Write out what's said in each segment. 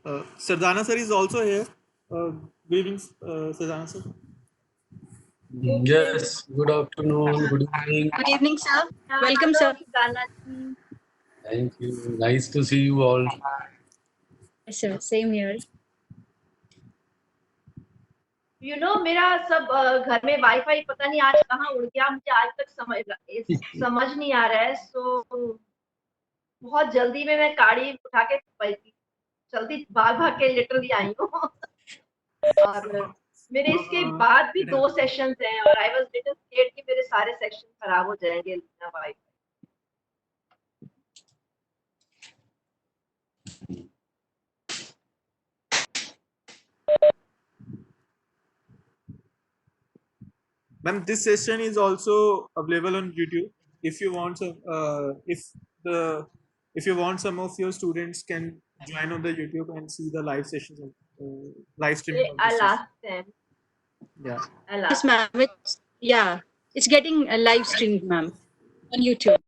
Sardana sir is also here. Good evening, Sardana sir. Yes, good afternoon, good evening. Good evening, sir. Welcome, sir. Thank you. Nice to see you all. Yes, sir. Same here. You know, मेरा सब घर में wifi पता नहीं आज कहाँ उड़ गया, मुझे आज तक समझ नहीं आ रहा है. सो बहुत जल्दी में मैं गाड़ी उठा के जल्दी भाग के लिटरली आई हूँ. और मेरे इसके बाद भी 2 सेशंस हैं और आई वाज लिटिल स्केर्ड कि मेरे सारे सेक्शन खराब हो जाएंगे बिना wifi. Ma'am, this session is also available on YouTube. If you want some, if you want, some of your students can join on the YouTube and see the live sessions, live streaming. I'll ask them. Yeah. Yes, ma'am. It's getting a live streamed, ma'am, on YouTube.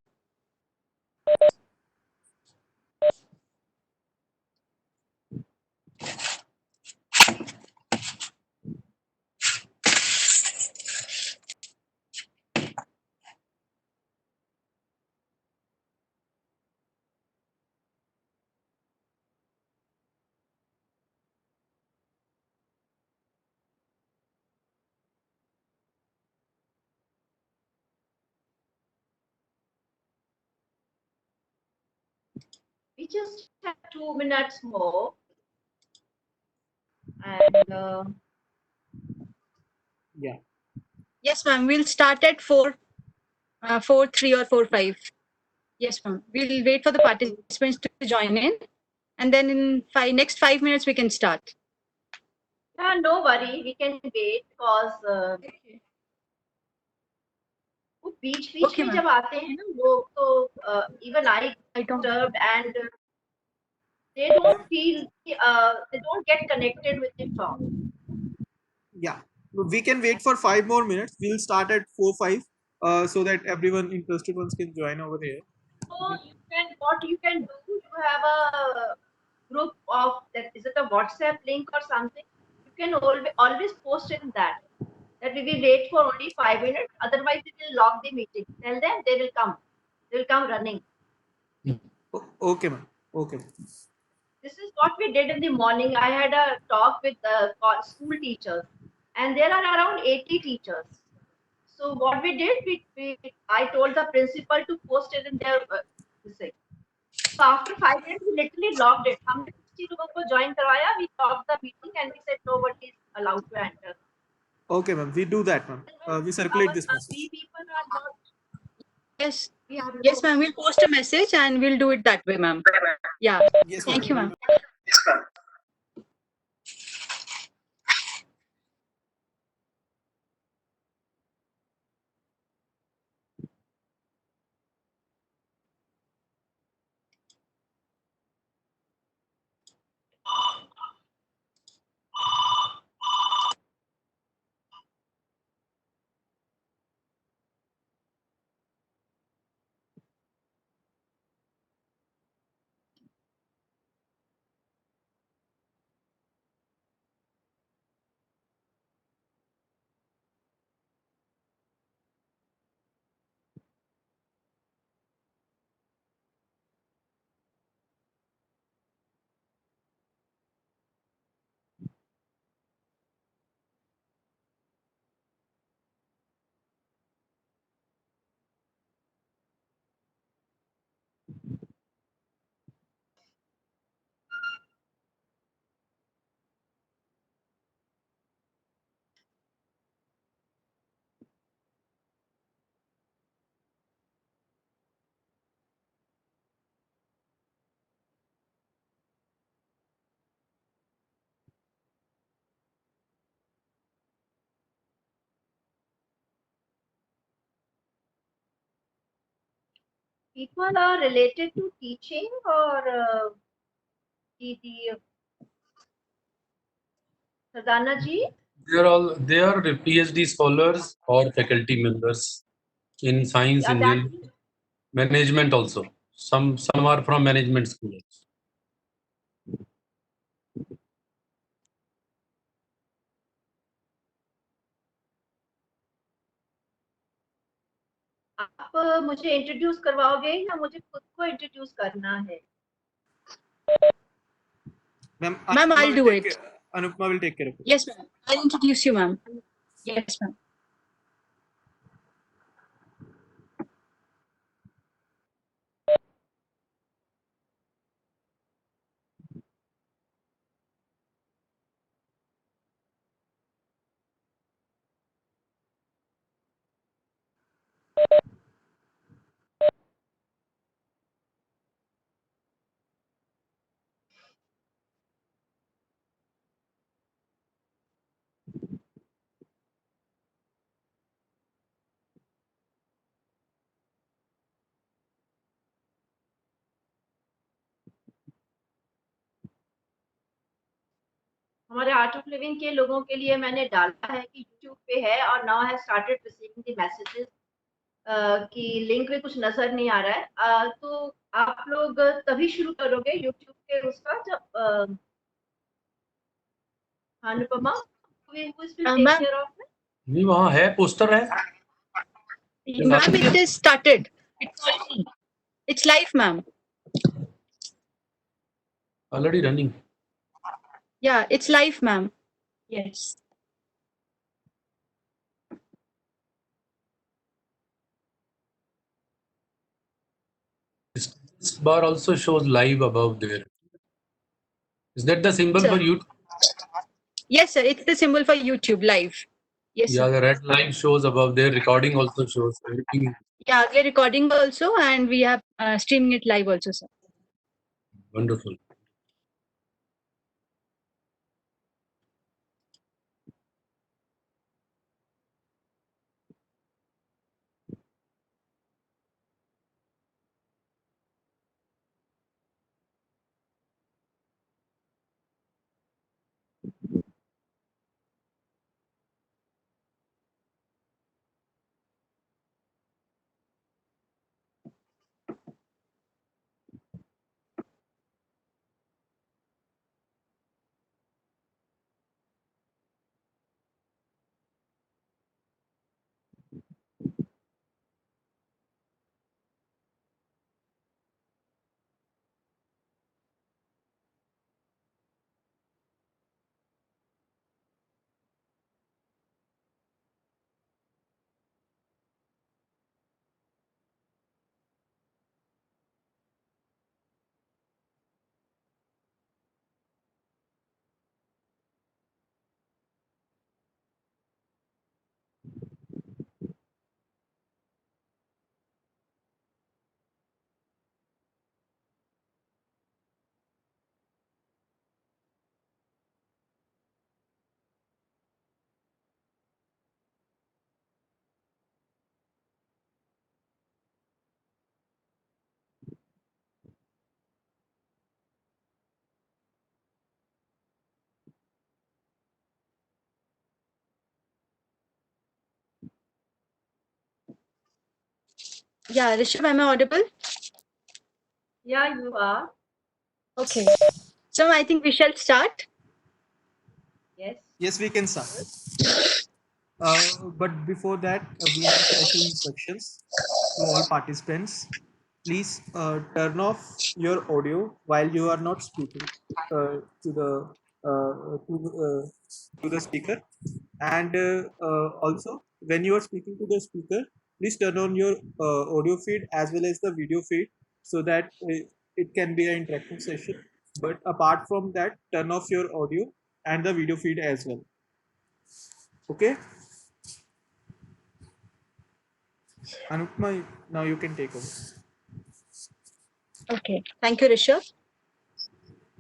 We just have 2 minutes more. And Yeah. Yes, ma'am. We'll start at 4:03 or 4:05. Yes, ma'am. We'll wait for the participants to join in, and then in next 5 minutes we can start. yeah, no worry, we can wait because वो बीच Okay, में ma'am. जब आते हैं ना लोग तो even I don't. disturbed and they don't feel they don't get connected with the talk. Yeah. We can wait for 5 more minutes. We'll start at 4:05, so that everyone interested ones can join over here. So what you can do, you have a group of that, is it a WhatsApp link or something? You can always post in that we will wait for only 5 minutes, otherwise we will lock the meeting. Tell them they will come running. Okay, ma'am. Okay. This is what we did in the morning. I had a talk with school teachers, and there are around 80 teachers. So what we did, I told the principal to post it in their thing. So after 5 minutes, we literally locked it. हमने 60 लोगों को join करवाया. We locked the meeting and we said nobody is allowed to enter. Okay, ma'am. We do that, ma'am. We circulate this message. We people are not. Yes. Yes, ma'am. We'll post a message and we'll do it that way, ma'am. Yeah. Yes, Thank you, ma'am. People are related to teaching or the Sardana ji? They are PhD scholars or faculty members in science, Yeah, engineering, management also. Some are from management schools. मुझे introduce करवाओगे या मुझे खुद को introduce करना है? Ma'am, Ma'am, I'll do it. Anupma will take care of it. Yes, ma'am. I'll introduce you, ma'am. Yes, ma'am. हमारे art of living के लोगों के लिए मैंने डाला है कि यूट्यूब पे है और now have started receiving the messages कि लिंक में कुछ नजर नहीं आ रहा है। तो आप लोग तभी शुरू करोगे यूट्यूब के उसका जब Anupama who will take Ma'am. care of it? नहीं वहाँ है पोस्टर है Ma'am, it is started. It's live, ma'am. already running. Yeah, it's live, ma'am. Yes. This bar also shows live above there. Is that the symbol Sir. for you? Yes, sir. It's the symbol for YouTube live. Yes, Yeah, sir. the red line shows above there. Recording also shows. Everything. Yeah, we're recording also, and we are streaming it live also, sir. Wonderful. Yeah, Rishabh, am I audible? Yeah, you are. Okay. So I think we shall start. Yes. Yes, we can start. But before that, we have special instructions to all participants. Please turn off your audio while you are not speaking to the speaker, and also when you are speaking to the speaker, please turn on your audio feed as well as the video feed so that it can be an interactive session. But apart from that, turn off your audio and the video feed as well. Okay. Anupma, now you can take over. Okay. Thank you, Rishabh.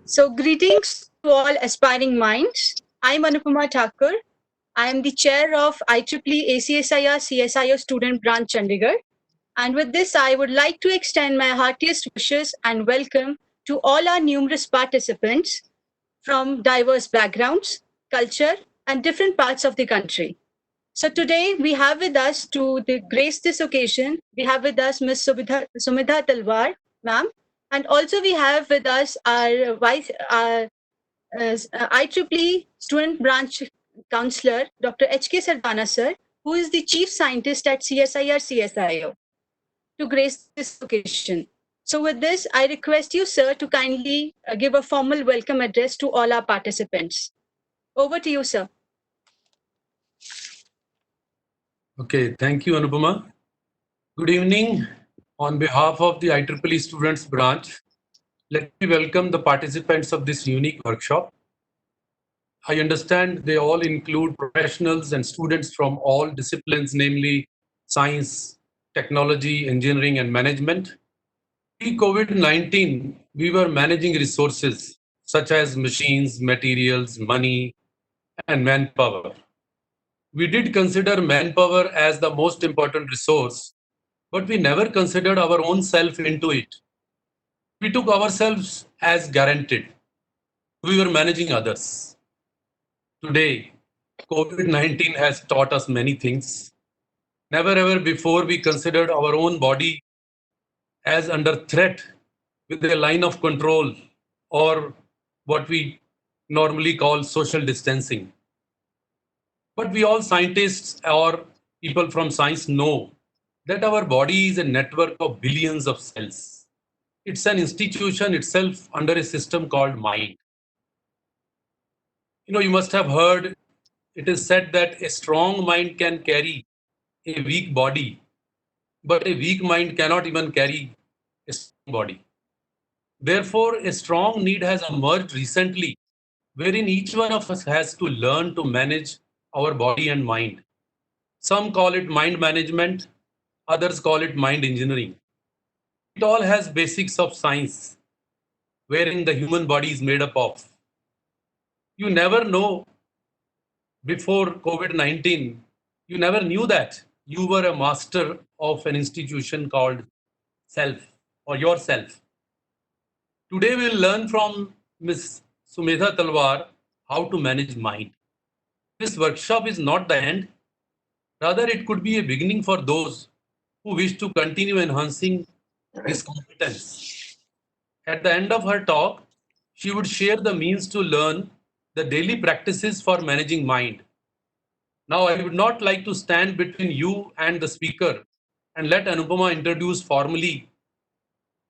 So greetings to all aspiring minds. I'm Anupama Thakur. I am the chair of IEEE ACSIR CSIO Student Branch Chandigarh. And with this, I would like to extend my heartiest wishes and welcome to all our numerous participants from diverse backgrounds, culture, and different parts of the country. So today we have with us to grace this occasion, we have with us Ms. Sumidha Talwar, ma'am, and also we have with us our IEEE Student Branch Counselor, Dr. H.K. Sardana sir, who is the Chief Scientist at CSIR CSIO. to grace this occasion. So with this, I request you, sir, to kindly give a formal welcome address to all our participants. Over to you, sir. Okay, thank you, Anupama. Good evening. On behalf of the IEEE Students Branch, let me welcome the participants of this unique workshop. I understand they all include professionals and students from all disciplines, namely science, technology, engineering, and management. Pre-COVID-19, we were managing resources such as machines, materials, money, and manpower. We did consider manpower as the most important resource, but we never considered our own self into it. We took ourselves as guaranteed. We were managing others. Today, COVID-19 has taught us many things. Never ever before we considered our own body as under threat with a line of control or what we normally call social distancing. But we all scientists or people from science know that our body is a network of billions of cells. It's an institution itself under a system called mind. You must have heard it is said that a strong mind can carry a weak body, but a weak mind cannot even carry a strong body. Therefore, a strong need has emerged recently, wherein each one of us has to learn to manage our body and mind. Some call it mind management, others call it mind engineering. It all has basics of science, wherein the human body is made up of. You never know before COVID-19, you never knew that you were a master of an institution called self or yourself. Today we'll learn from Ms. Sumedha Talwar how to manage mind. This workshop is not the end, rather it could be a beginning for those who wish to continue enhancing this competence. At the end of her talk, she would share the means to learn the daily practices for managing mind. Now, I would not like to stand between you and the speaker and let Anupama introduce formally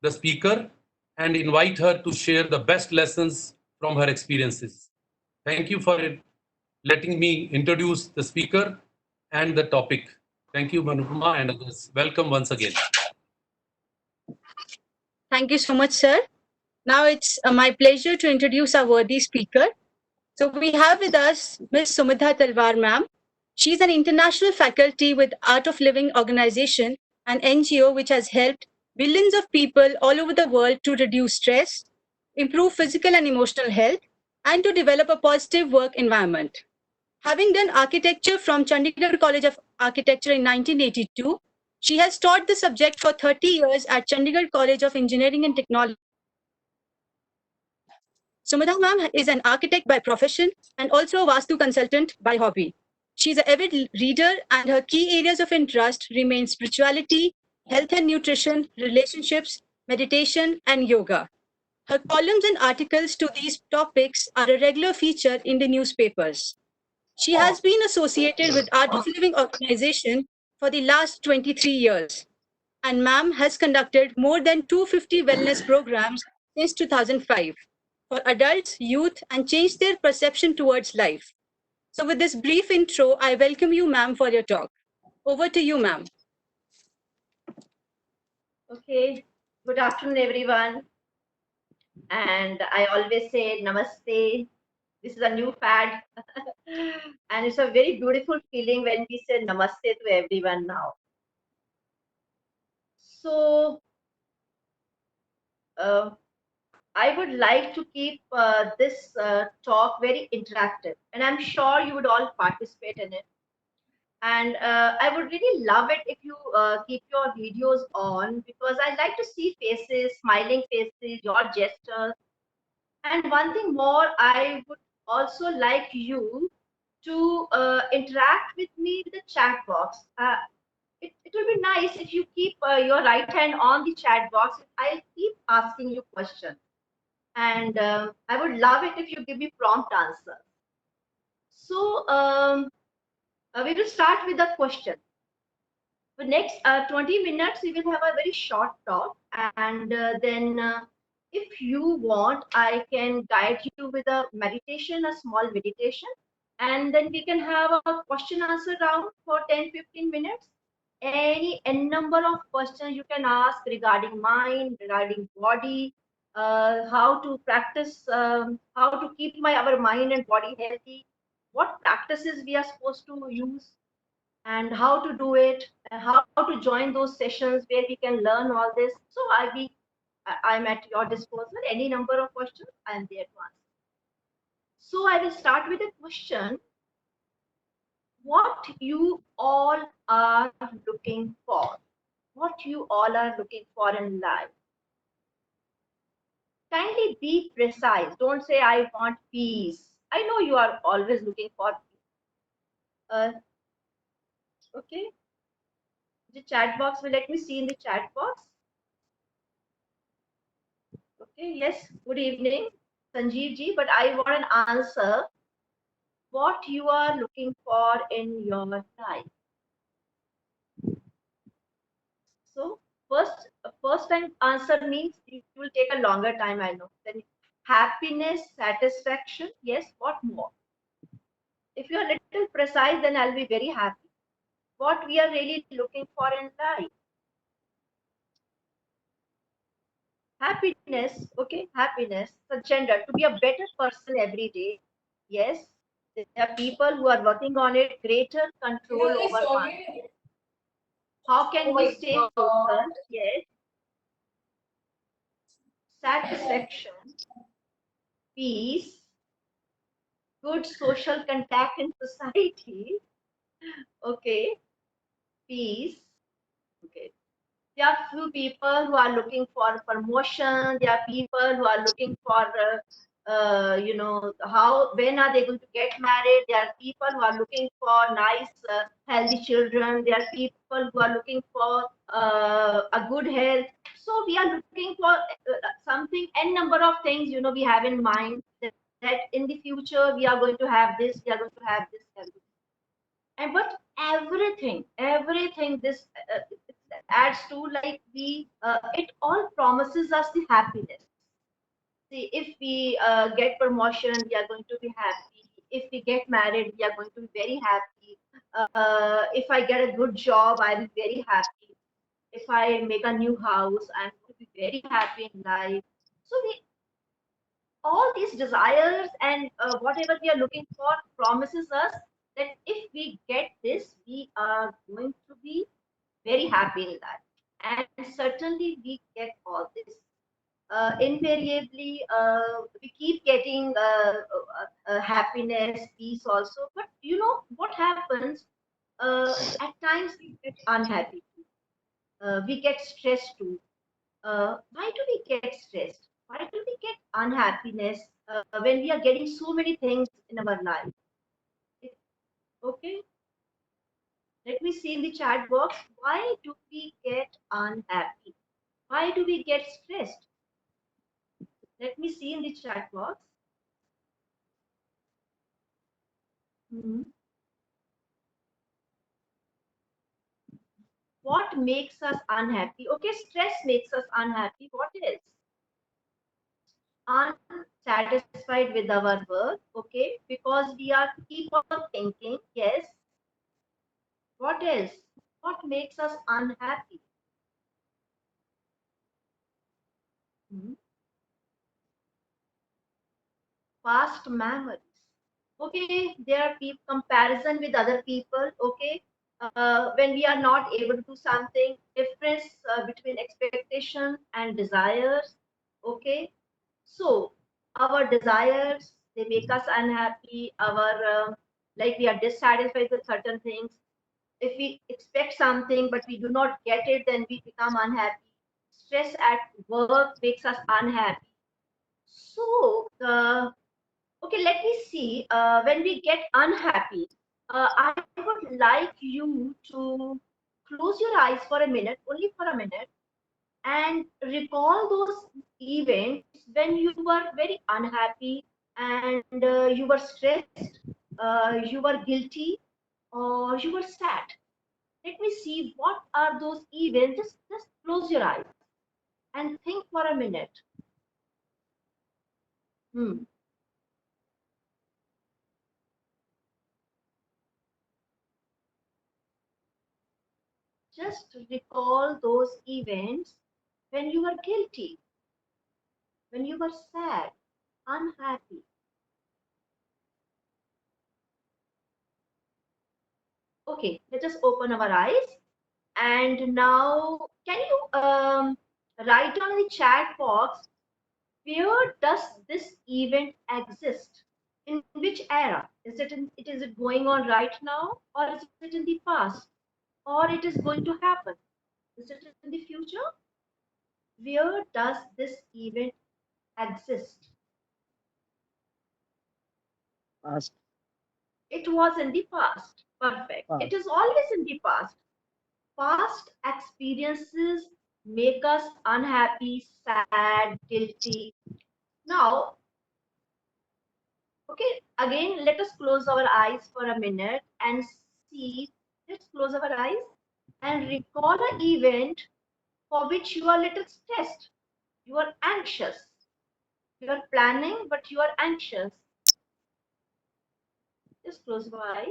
the speaker and invite her to share the best lessons from her experiences. Thank you for letting me introduce the speaker and the topic. Thank you, Anupama, and others. Welcome once again. Thank you so much, sir. Now it's my pleasure to introduce our worthy speaker. So we have with us Ms. Sumedha Talwar, ma'am. She's an international faculty with Art of Living organization, an NGO which has helped billions of people all over the world to reduce stress, improve physical and emotional health, and to develop a positive work environment. Having done architecture from Chandigarh College of Architecture in 1982, she has taught the subject for 30 years at Chandigarh College of Engineering and Technology. Sumedha ma'am is an architect by profession and also a Vastu consultant by hobby. She's an avid reader and her key areas of interest remain spirituality, health and nutrition, relationships, meditation, and yoga. Her columns and articles to these topics are a regular feature in the newspapers. She has been associated with Art of Living organization for the last 23 years. And ma'am has conducted more than 250 wellness programs since 2005 for adults, youth, and changed their perception towards life. So with this brief intro, I welcome you, ma'am, for your talk. Over to you, ma'am. Okay, good afternoon, everyone. And I always say namaste. This is a new fad. And it's a very beautiful feeling when we say namaste to everyone now. So, I would like to keep this talk very interactive, and I'm sure you would all participate in it. And I would really love it if you keep your videos on, because I like to see faces, smiling faces, your gestures. And one thing more, I would also like you to interact with me with the chat box. It will be nice if you keep your right hand on the chat box. I'll keep asking you questions. And I would love it if you give me prompt answers. So we will start with the question. For next 20 minutes, we will have a very short talk, and then if you want, I can guide you with a meditation, a small meditation, and then we can have a question answer round for 10-15 minutes. Any n number of questions you can ask regarding mind, regarding body, how to practice, how to keep our mind and body healthy, what practices we are supposed to use, and how to do it, and how to join those sessions where we can learn all this. So I'm at your disposal. Any number of questions, I am there to answer. So I will start with a question. What you all are looking for? What you all are looking for in life? Kindly be precise. Don't say I want peace. I know you are always looking for peace. Okay. The chat box, will let me see in the chat box. Okay, yes, good evening, Sanjeev ji, but I want an answer. What you are looking for in your life? So first time answer means it will take a longer time, I know. Then happiness, satisfaction, yes, what more? If you are a little precise, then I'll be very happy. What we are really looking for in life? Happiness, okay, happiness, the gender, to be a better person every day. Yes, there are people who are working on it, greater control over one. How can we stay focused? Yes, satisfaction, peace, good social contact in society. Okay, peace. Okay. There are few people who are looking for promotion. There are people who are looking for, how, when are they going to get married? There are people who are looking for nice, healthy children. There are people who are looking for a good health. So we are looking for something, n number of things, we have in mind that in the future we are going to have this, we are going to have this, and but everything this adds to, like we it all promises us the happiness. See, if we get promotion, we are going to be happy. If we get married, we are going to be very happy. If I get a good job, I will be very happy. If I make a new house, I'm going to be very happy in life. So we, all these desires and whatever we are looking for promises us that if we get this, we are going to be very happy in that. And certainly we get all this. Invariably, we keep getting happiness, peace also. But you know what happens? At times we get unhappy. We get stressed too. Why do we get stressed? Why do we get unhappiness when we are getting so many things in our life? Okay, let me see in the chat box. Why do we get unhappy? Why do we get stressed? Let me see in the chat box. Mhm. What makes us unhappy? Okay, stress makes us unhappy. What else? Unsatisfied with our work. Okay, because we are keep on thinking. Yes. What else? What makes us unhappy? Hmm. Past memories. Okay, there are comparison with other people. Okay, when we are not able to do something, difference between expectation and desires. Okay, so our desires, they make us unhappy. Our like we are dissatisfied with certain things. If we expect something but we do not get it, then we become unhappy. Stress at work makes us unhappy. So okay, let me see. When we get unhappy, I would like you to close your eyes for a minute, only for a minute, and recall those events when you were very unhappy and you were stressed, you were guilty, or you were sad. Let me see what are those events. Just close your eyes and think for a minute. Just recall those events when you were guilty, when you were sad, unhappy. Okay, let us open our eyes. And now, can you write down in the chat box, where does this event exist? In which era? Is it going on right now, or is it in the past, or it is going to happen? Is it in the future? Where does this event exist? Past. It was in the past. Perfect. It is always in the past. Past experiences make us unhappy, sad, guilty. Now, okay, again, let us close our eyes for a minute and see. Let's close our eyes and recall an event for which you are a little stressed. You are anxious. You are planning, but you are anxious. Just close your eyes.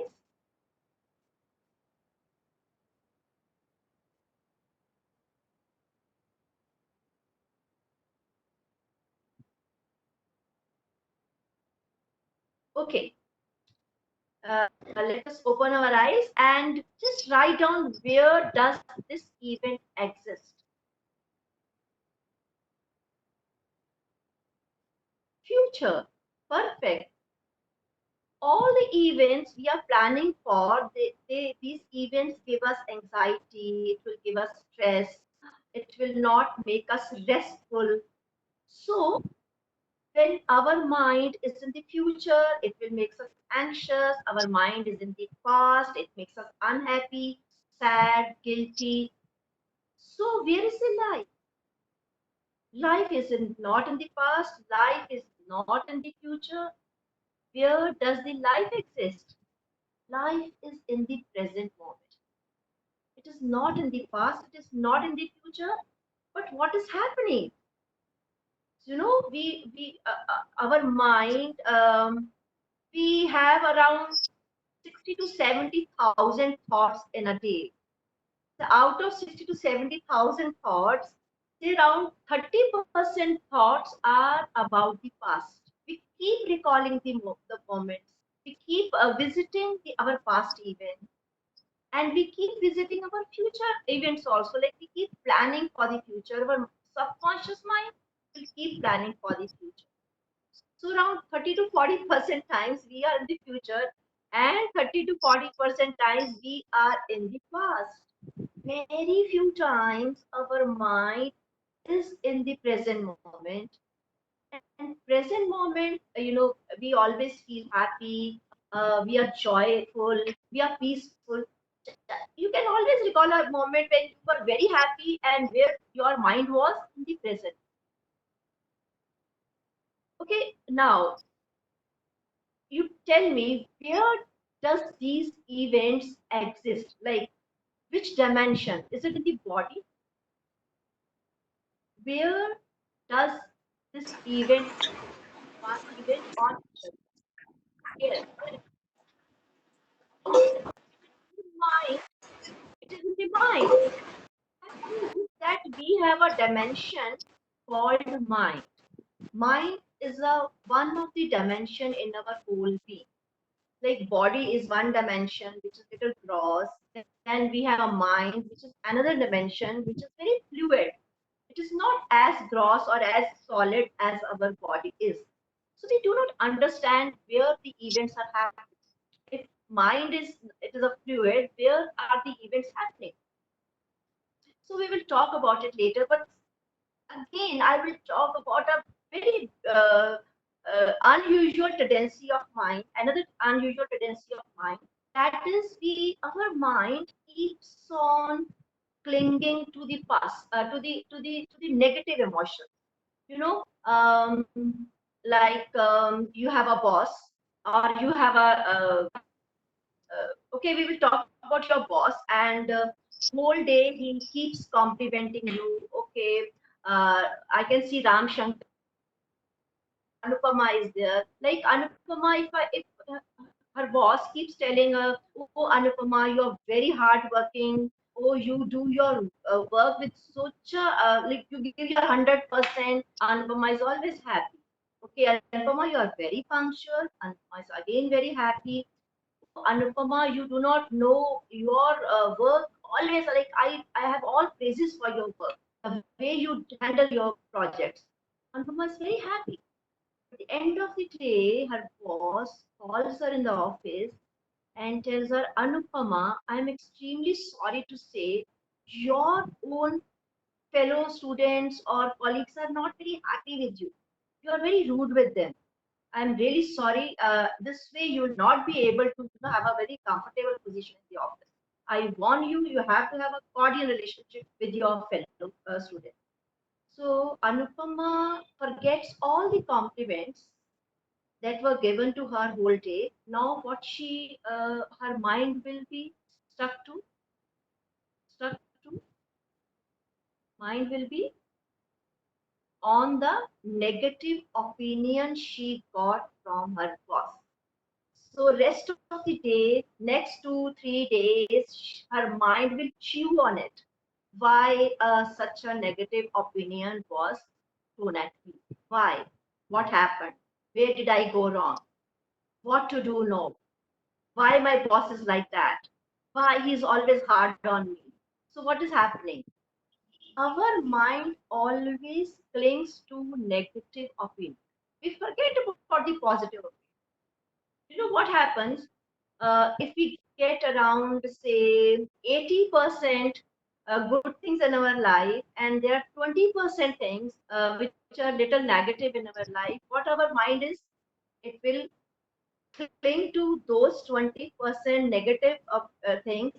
Okay. Let us open our eyes and just write down, where does this event exist? Future. Perfect. All the events we are planning for, these events give us anxiety, it will give us stress, it will not make us restful. So when our mind is in the future, it will make us anxious. Our mind is in the past, it makes us unhappy, sad, guilty. So where is the life? Life is not in the past, life is not in the future. Where does the life exist? Life is in the present moment. It is not in the past, it is not in the future. But what is happening? You know, our mind, we have around 60 to 70,000 thoughts in a day. So out of 60 to 70,000 thoughts, say around 30% thoughts are about the past. We keep recalling the moments. We keep visiting our past events, and we keep visiting our future events also. Like, we keep planning for the future. Our subconscious mind will keep planning for the future. So around 30 to 40% times we are in the future, and 30 to 40% times we are in the past. Very few times our mind is in the present moment. And present moment, we always feel happy, we are joyful, we are peaceful. You can always recall a moment when you were very happy and where your mind was in the present. Okay, now you tell me, where does these events exist? Like, which dimension? Is it in the body? Where does this event, past event, on here? Mind. It is in the mind. That we have a dimension called mind. Mind is one of the dimension in our whole being. Like, body is one dimension, which is little gross. Then we have a mind, which is another dimension, which is very fluid. It is not as gross or as solid as our body is. So we do not understand where the events are happening. If mind is, it is a fluid, where are the events happening? So we will talk about it later. But again, I will talk about a very unusual tendency of mind. Another unusual tendency of mind, that is, our mind keeps on clinging to the past, to the negative emotions. You know, like, you have a boss, or you have a okay, we will talk about your boss, and whole day he keeps complimenting you. Okay, I can see Ram Shankar, Anupama is there. Like Anupama, if her boss keeps telling her, "Oh, Anupama, you are very hardworking. Oh, you do your work with such a like you give your 100%." Anupama is always happy. Okay, Anupama, you are very punctual. Anupama is again very happy. Anupama, you do not know your work. Always like I have all praises for your work. The way you handle your projects. Anupama is very happy. At the end of the day, her boss calls her in the office and tells her, Anupama, I'm extremely sorry to say your own fellow students or colleagues are not very happy with you. You are very rude with them. I'm really sorry. This way, you will not be able to have a very comfortable position in the office. I warn you, you have to have a cordial relationship with your fellow students. So Anupama forgets all the compliments that were given to her whole day. Now, what her mind will be stuck to, stuck to, mind will be on the negative opinion she got from her boss. So rest of the day, next 2 3 days, her mind will chew on it. Why such a negative opinion was thrown at me? Why? What happened? Where did I go wrong? What to do now? Why my boss is like that? Why he's always hard on me? So what is happening? Our mind always clings to negative opinion. We forget about the positive opinion. You know what happens if we get around say 80% good things in our life, and there are 20% things which are little negative in our life. What our mind is, it will cling to those 20% negative of things,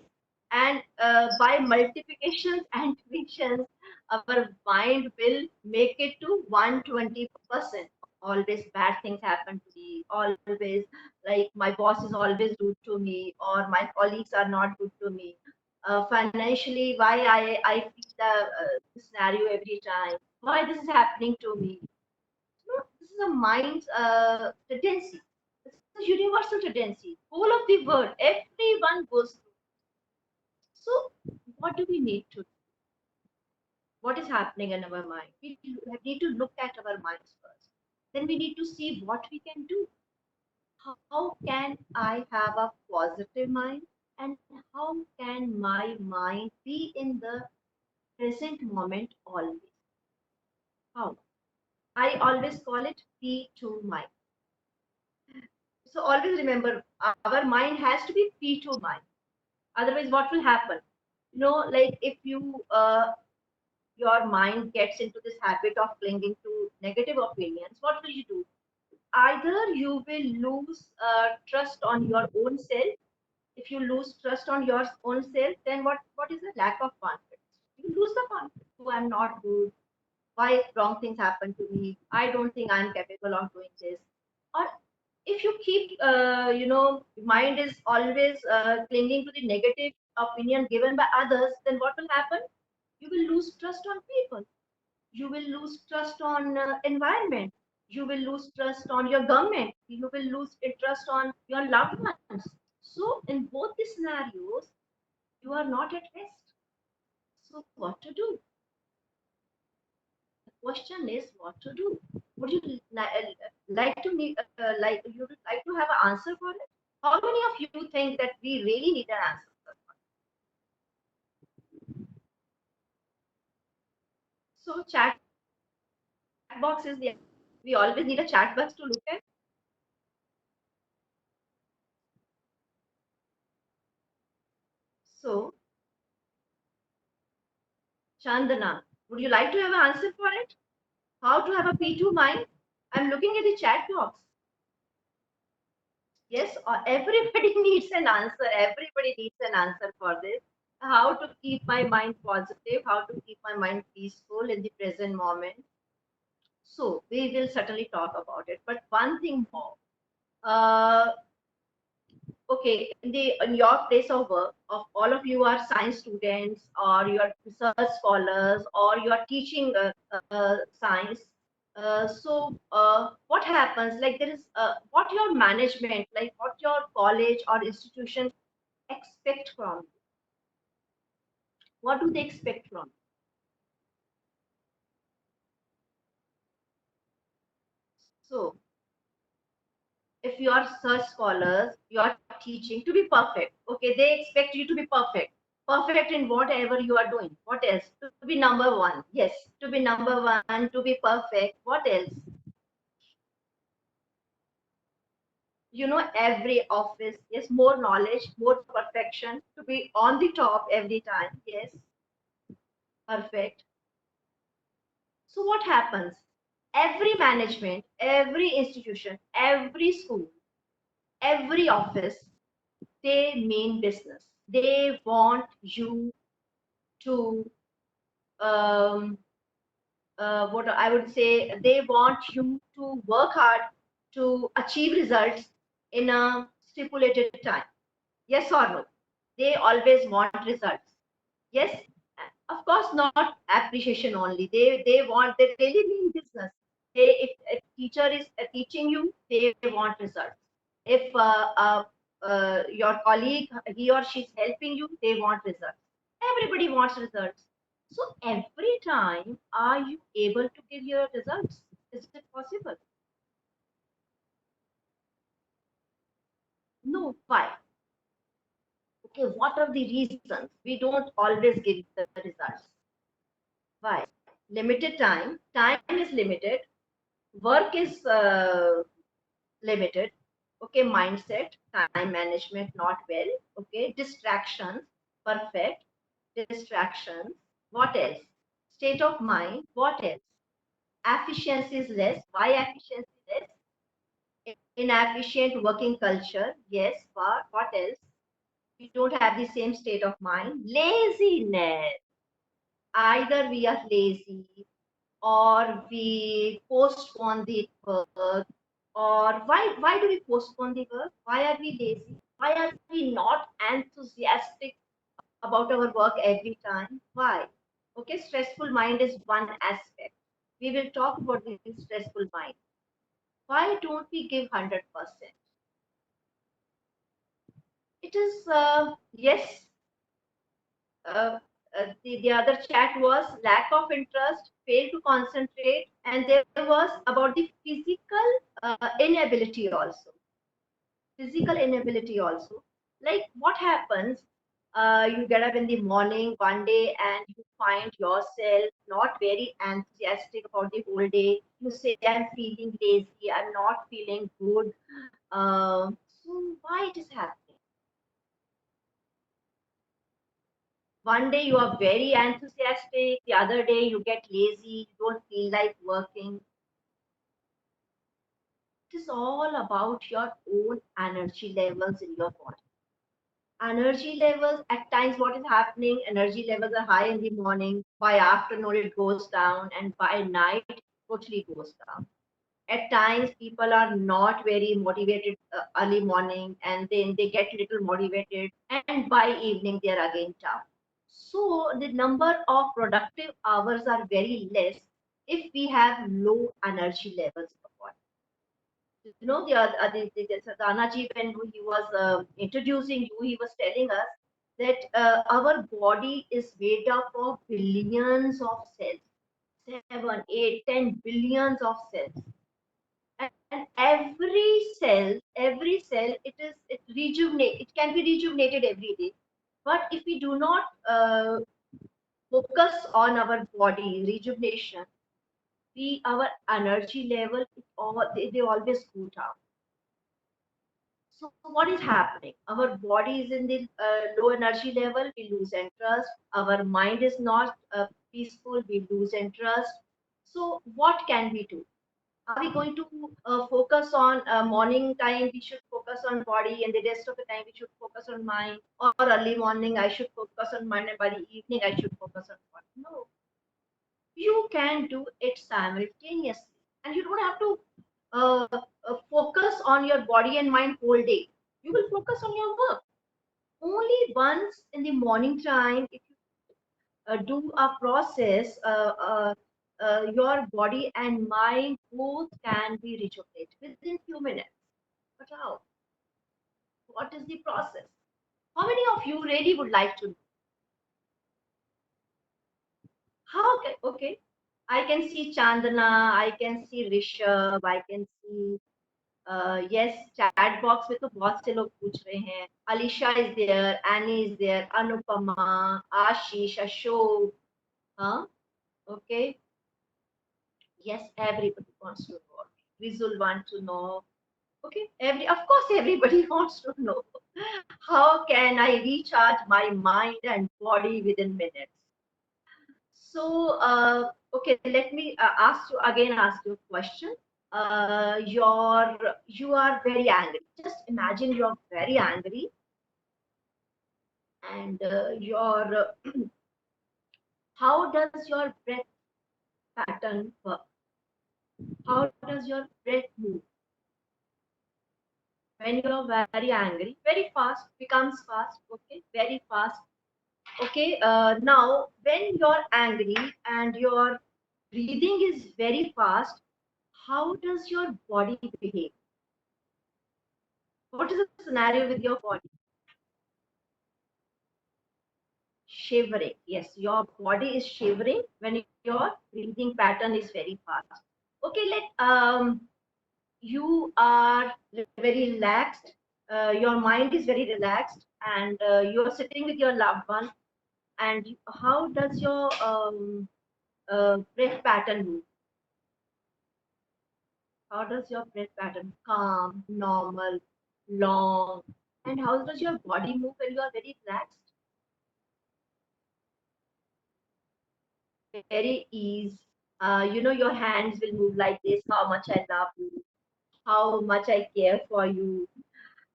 and by multiplications and divisions, our mind will make it to 120%. Always bad things happen to me. Always, like my boss is always rude to me, or my colleagues are not good to me. Financially, why I feel the scenario every time. Why this is happening to me? No, this is a mind's tendency. It's a universal tendency. Whole of the world, everyone goes through. So, what do we need to do? What is happening in our mind? We need to look at our minds first. Then we need to see what we can do. How can I have a positive mind? And how can my mind be in the present moment always? How? I always call it P2 mind. So always remember, our mind has to be P2 mind. Otherwise, what will happen? You know, like if your mind gets into this habit of clinging to negative opinions, what will you do? Either you will lose trust on your own self. If you lose trust on your own self, then what is the lack of confidence? You lose the confidence. Oh, I'm not good. Why wrong things happen to me? I don't think I'm capable of doing this. Or if you keep, mind is always clinging to the negative opinion given by others, then what will happen? You will lose trust on people. You will lose trust on environment. You will lose trust on your government. You will lose trust on your loved ones. So in both the scenarios, you are not at rest. So what to do? The question is what to do. Would you like to need you would like to have an answer for it? How many of you think that we really need an answer? So chat box is the, we always need a chat box to look at. So Chandana, would you like to have an answer for it? How to have a P2 mind? I'm looking at the chat box. Yes, everybody needs an answer. Everybody needs an answer for this. How to keep my mind positive, how to keep my mind peaceful in the present moment. So we will certainly talk about it. But one thing more. Uh, okay, in your place of work, of all of you are science students, or you are research scholars, or you are teaching science. What happens? Like there is what your management, like what your college or institution expect from you? What do they expect from you? So if you are research scholars, you are teaching to be perfect. Okay, they expect you to be perfect. Perfect in whatever you are doing. What else? To be number one. Yes, to be number one, to be perfect. What else? You know, every office, yes, more knowledge, more perfection, to be on the top every time. Yes, perfect. So what happens? Every management, every institution, every school, every office, they mean business. They want you to um, what I would say, they want you to work hard to achieve results in a stipulated time. Yes or no? They always want results. Yes, of course, not appreciation only. They want, they really mean business. They, if a teacher is teaching you, they want results. If your colleague, he or she is helping you, they want results. Everybody wants results. So every time, are you able to give your results? Is it possible? No. Why? Okay, what are the reasons we don't always give the results? Why? Limited time. Time is limited. Work is limited. Okay, mindset, time management not well. Okay, distractions, perfect. Distractions. What else? State of mind. What else? Efficiency is less. Why efficiency less? Inefficient working culture. Yes. What else? We don't have the same state of mind. Laziness. Either we are lazy, or we postpone the work, or why do we postpone the work? Why are we lazy? Why are we not enthusiastic about our work every time? Why? Okay, stressful mind is one aspect. We will talk about the stressful mind. Why don't we give 100%? It is yes. The other chat was lack of interest, fail to concentrate, and there was about the physical inability also. Physical inability also. Like what happens? You get up in the morning one day and you find yourself not very enthusiastic about the whole day. You say, I'm feeling lazy, I'm not feeling good. So why it is happening? One day you are very enthusiastic, the other day you get lazy, you don't feel like working. It is all about your own energy levels in your body. Energy levels, at times, what is happening? Energy levels are high in the morning, by afternoon, it goes down, and by night, totally goes down. At times, people are not very motivated early morning, and then they get little motivated, and by evening, they are again down. So the number of productive hours are very less if we have low energy levels in the body. You know, the Sadhanaji, when he was introducing you, he was telling us that our body is made up of billions of cells, 7, 8, 10 billions of cells. And every cell, it rejuvenate. It can be rejuvenated every day. But if we do not focus on our body rejuvenation, we our energy level they always go down. So what is happening? Our body is in the low energy level. We lose interest. Our mind is not peaceful. We lose interest. So what can we do? Are we going to focus on morning time? We should focus on body, and the rest of the time we should focus on mind. Or early morning, I should focus on mind, and by the evening, I should focus on body. No, you can do it simultaneously, and you don't have to focus on your body and mind whole day. You will focus on your work. Only once in the morning time, if you do a process, your body and mind both can be rejuvenated within few minutes. But how? What is the process? How many of you really would like to know? How can, okay, I can see Chandana, I can see Rishabh, I can see yes, chat box में तो बहुत से लोग पूछ रहे हैं. Alisha is there, Annie is there, Anupama, Ashish, Ashok, huh? Okay. Yes, everybody wants to know. Visual want to know. Okay, of course everybody wants to know. How can I recharge my mind and body within minutes? So, okay, let me ask you a question. You are very angry. Just imagine you're very angry, and how does your breath pattern work? How does your breath move? When you're very angry, very fast, becomes fast, okay, very fast. Okay, now when you're angry and your breathing is very fast, how does your body behave? What is the scenario with your body? Shivering. Yes, your body is shivering when your breathing pattern is very fast. Okay, you are very relaxed. Your mind is very relaxed, and you're sitting with your loved one. And how does your breath pattern move? How does your breath pattern? Calm, normal, long. And how does your body move when you are very relaxed? Very ease. Your hands will move like this. How much I love you. How much I care for you.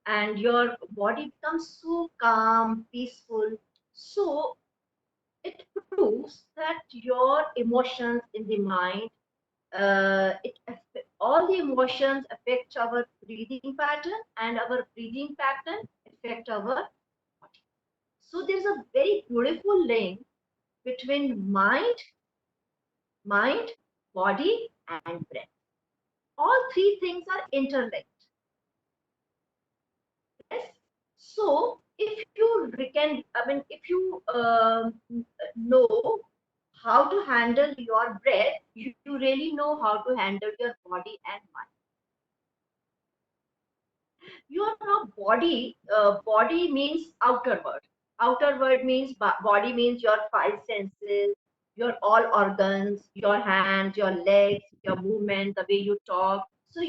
And your body becomes so calm, peaceful. So it proves that your emotions in the mind, all the emotions affect our breathing pattern, and our breathing pattern affect our body. So there's a very beautiful link between mind, body, and breath. All three things are interlinked. Yes. So if you if you know how to handle your breath, you really know how to handle your body and mind. Your body means outer world. Outer world means body means your five senses, your all organs, your hands, your legs, your movement, the way you talk. So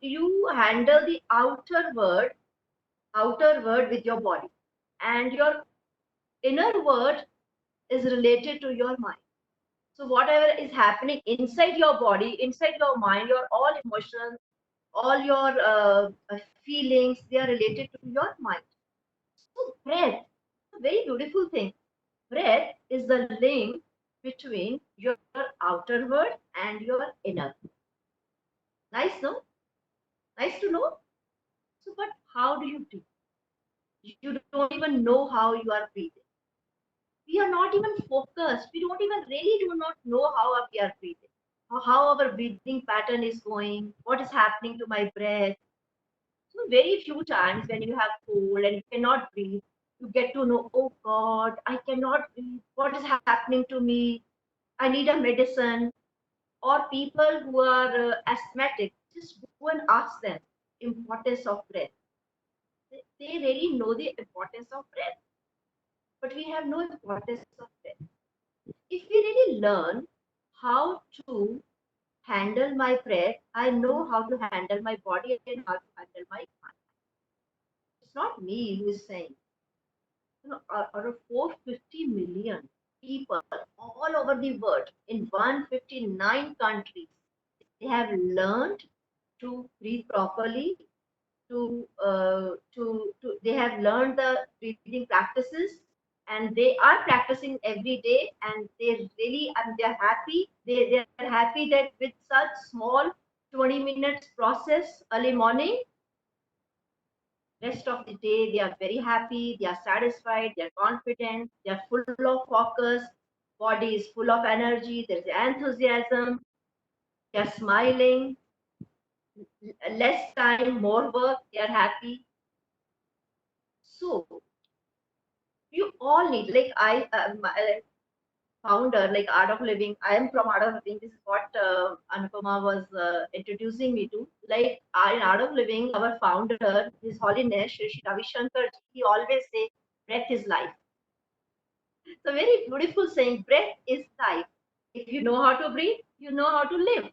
you handle the outer world with your body, and your inner world is related to your mind. So whatever is happening inside your body, inside your mind, your all emotions, all your feelings, they are related to your mind. So breath, a very beautiful thing. Breath is the link between your outer world and your inner. Nice, no? Nice to know. So, but how do you breathe? You don't even know how you are breathing. We are not even focused. We don't even really do not know how we are breathing, how our breathing pattern is going, what is happening to my breath. So very few times when you have cold and you cannot breathe, you get to know, oh God, I cannot breathe. What is happening to me? I need a medicine. Or people who are asthmatic, just go and ask them importance of breath. They really know the importance of breath, but we have no importance of breath. If we really learn how to handle my breath, I know how to handle my body and how to handle my mind. It's not me who is saying. Out of 450 million people all over the world in 159 countries, they have learned to breathe properly. They have learned the breathing practices, and they are practicing every day, and they're happy. They're happy that with such small 20 minutes process early morning, rest of the day they are very happy, they are satisfied, they are confident, they are full of focus, body is full of energy, there's enthusiasm, they are smiling, less time, more work, they are happy. So you all need, like my founder, like Art of Living. I am from Art of Living. This is what Anupama was introducing me to. Like in Art of Living, our founder, His Holiness Shri Shri Ravi Shankar, he always say, "Breath is life." It's a very beautiful saying. Breath is life. If you know how to breathe, you know how to live.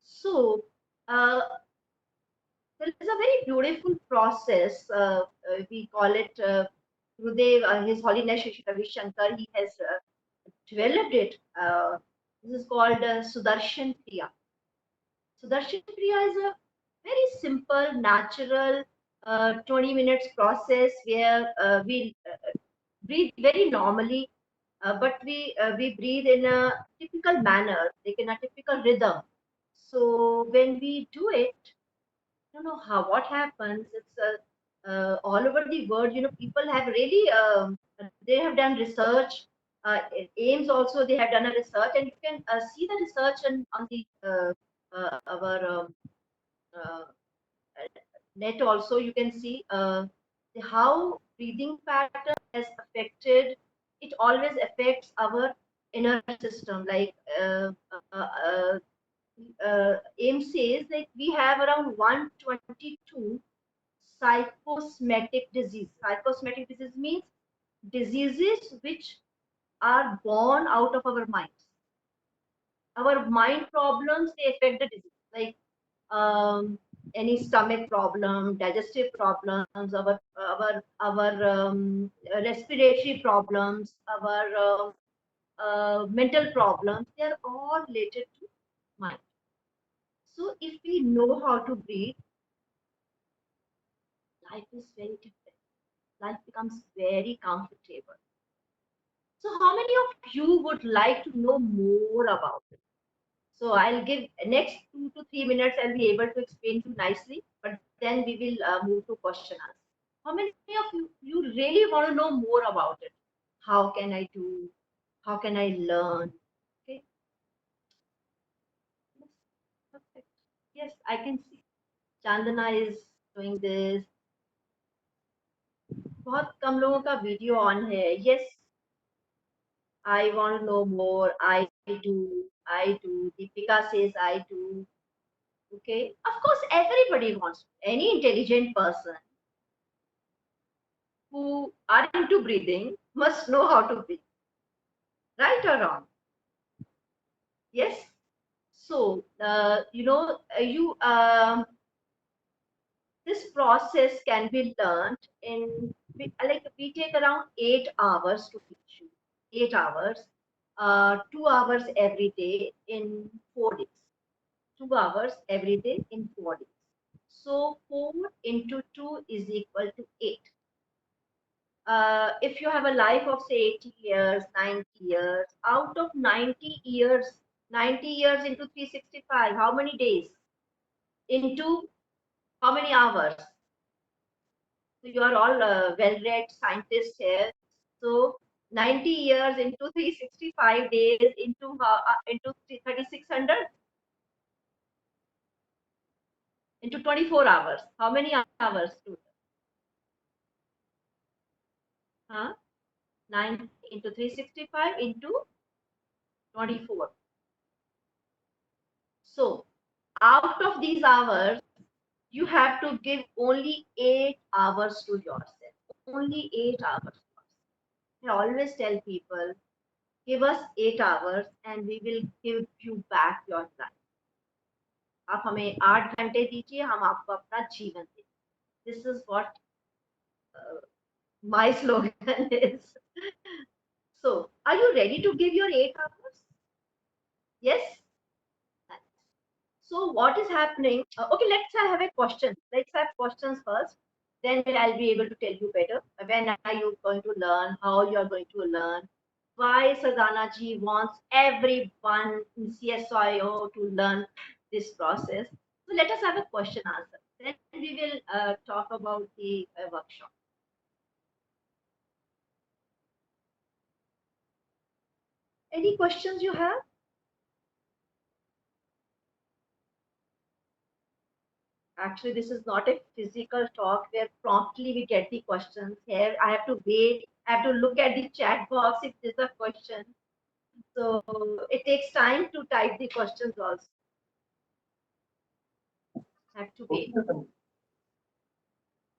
So there is a very beautiful process. We call it Gurudev, His Holiness Shri Shri Ravi Shankar. He has developed it. This is called Sudarshan Kriya. Sudarshan Kriya is a very simple, natural 20 minutes process where we breathe very normally, but we breathe in a typical manner, like in a typical rhythm. So when we do it, I don't know how what happens. It's all over the world. You know, people have really they have done research. AIMS also they have done a research, and you can see the research on the our uh, net also. You can see how breathing pattern has affected. It always affects our inner system. Like AIMS says, like we have around 122 psychosomatic disease. Psychosomatic disease means diseases which are born out of our minds. Our mind problems, they affect the disease, like any stomach problem, digestive problems, our respiratory problems, our mental problems. They are all related to mind. So if we know how to breathe, life is very different. Life becomes very comfortable. So how many of you would like to know more about it? So I'll give next 2 to 3 minutes. I'll be able to explain to you nicely, but then we will move to question answer. How many of you really want to know more about it? How can I do? How can I learn? Okay. Yes, perfect. Yes, I can see. Chandana is doing this. बहुत कम लोगों का video on है. Yes, I want to know more. I do. I do. Deepika says I do. Okay. Of course, everybody wants. Any intelligent person who are into breathing must know how to breathe. Right or wrong? Yes. So, this process can be learned in, like we take around 8 hours to teach you. 8 hours, 2 hours every day in 4 days. 2 hours every day in 4 days. So 4 into 2 is equal to 8. If you have a life of say 80 years, 90 years, out of 90 years, 90 years into 365, how many days? Into how many hours? So you are all well-read scientists here. So 90 years into 365 days into 3600 into 24 hours. How many hours? Huh? 9 into 365 into 24. So out of these hours, you have to give only 8 hours to yourself. Only 8 hours. I always tell people, give us 8 hours and we will give you back your life. आप हमें 8 घंटे दीजिए, हम आपको अपना जीवन देंगे. This is what my slogan is. So, are you ready to give your 8 hours? Yes? So what is happening? Okay, let's have a question. Let's have questions first. Then I'll be able to tell you better. When are you going to learn? How you are going to learn? Why Sadhana ji wants everyone in CSIO to learn this process? So let us have a question answer. Then we will talk about the workshop. Any questions you have? Actually, this is not a physical talk where promptly we get the questions. Here, I have to wait. I have to look at the chat box if there's a question. So it takes time to type the questions also. I have to wait.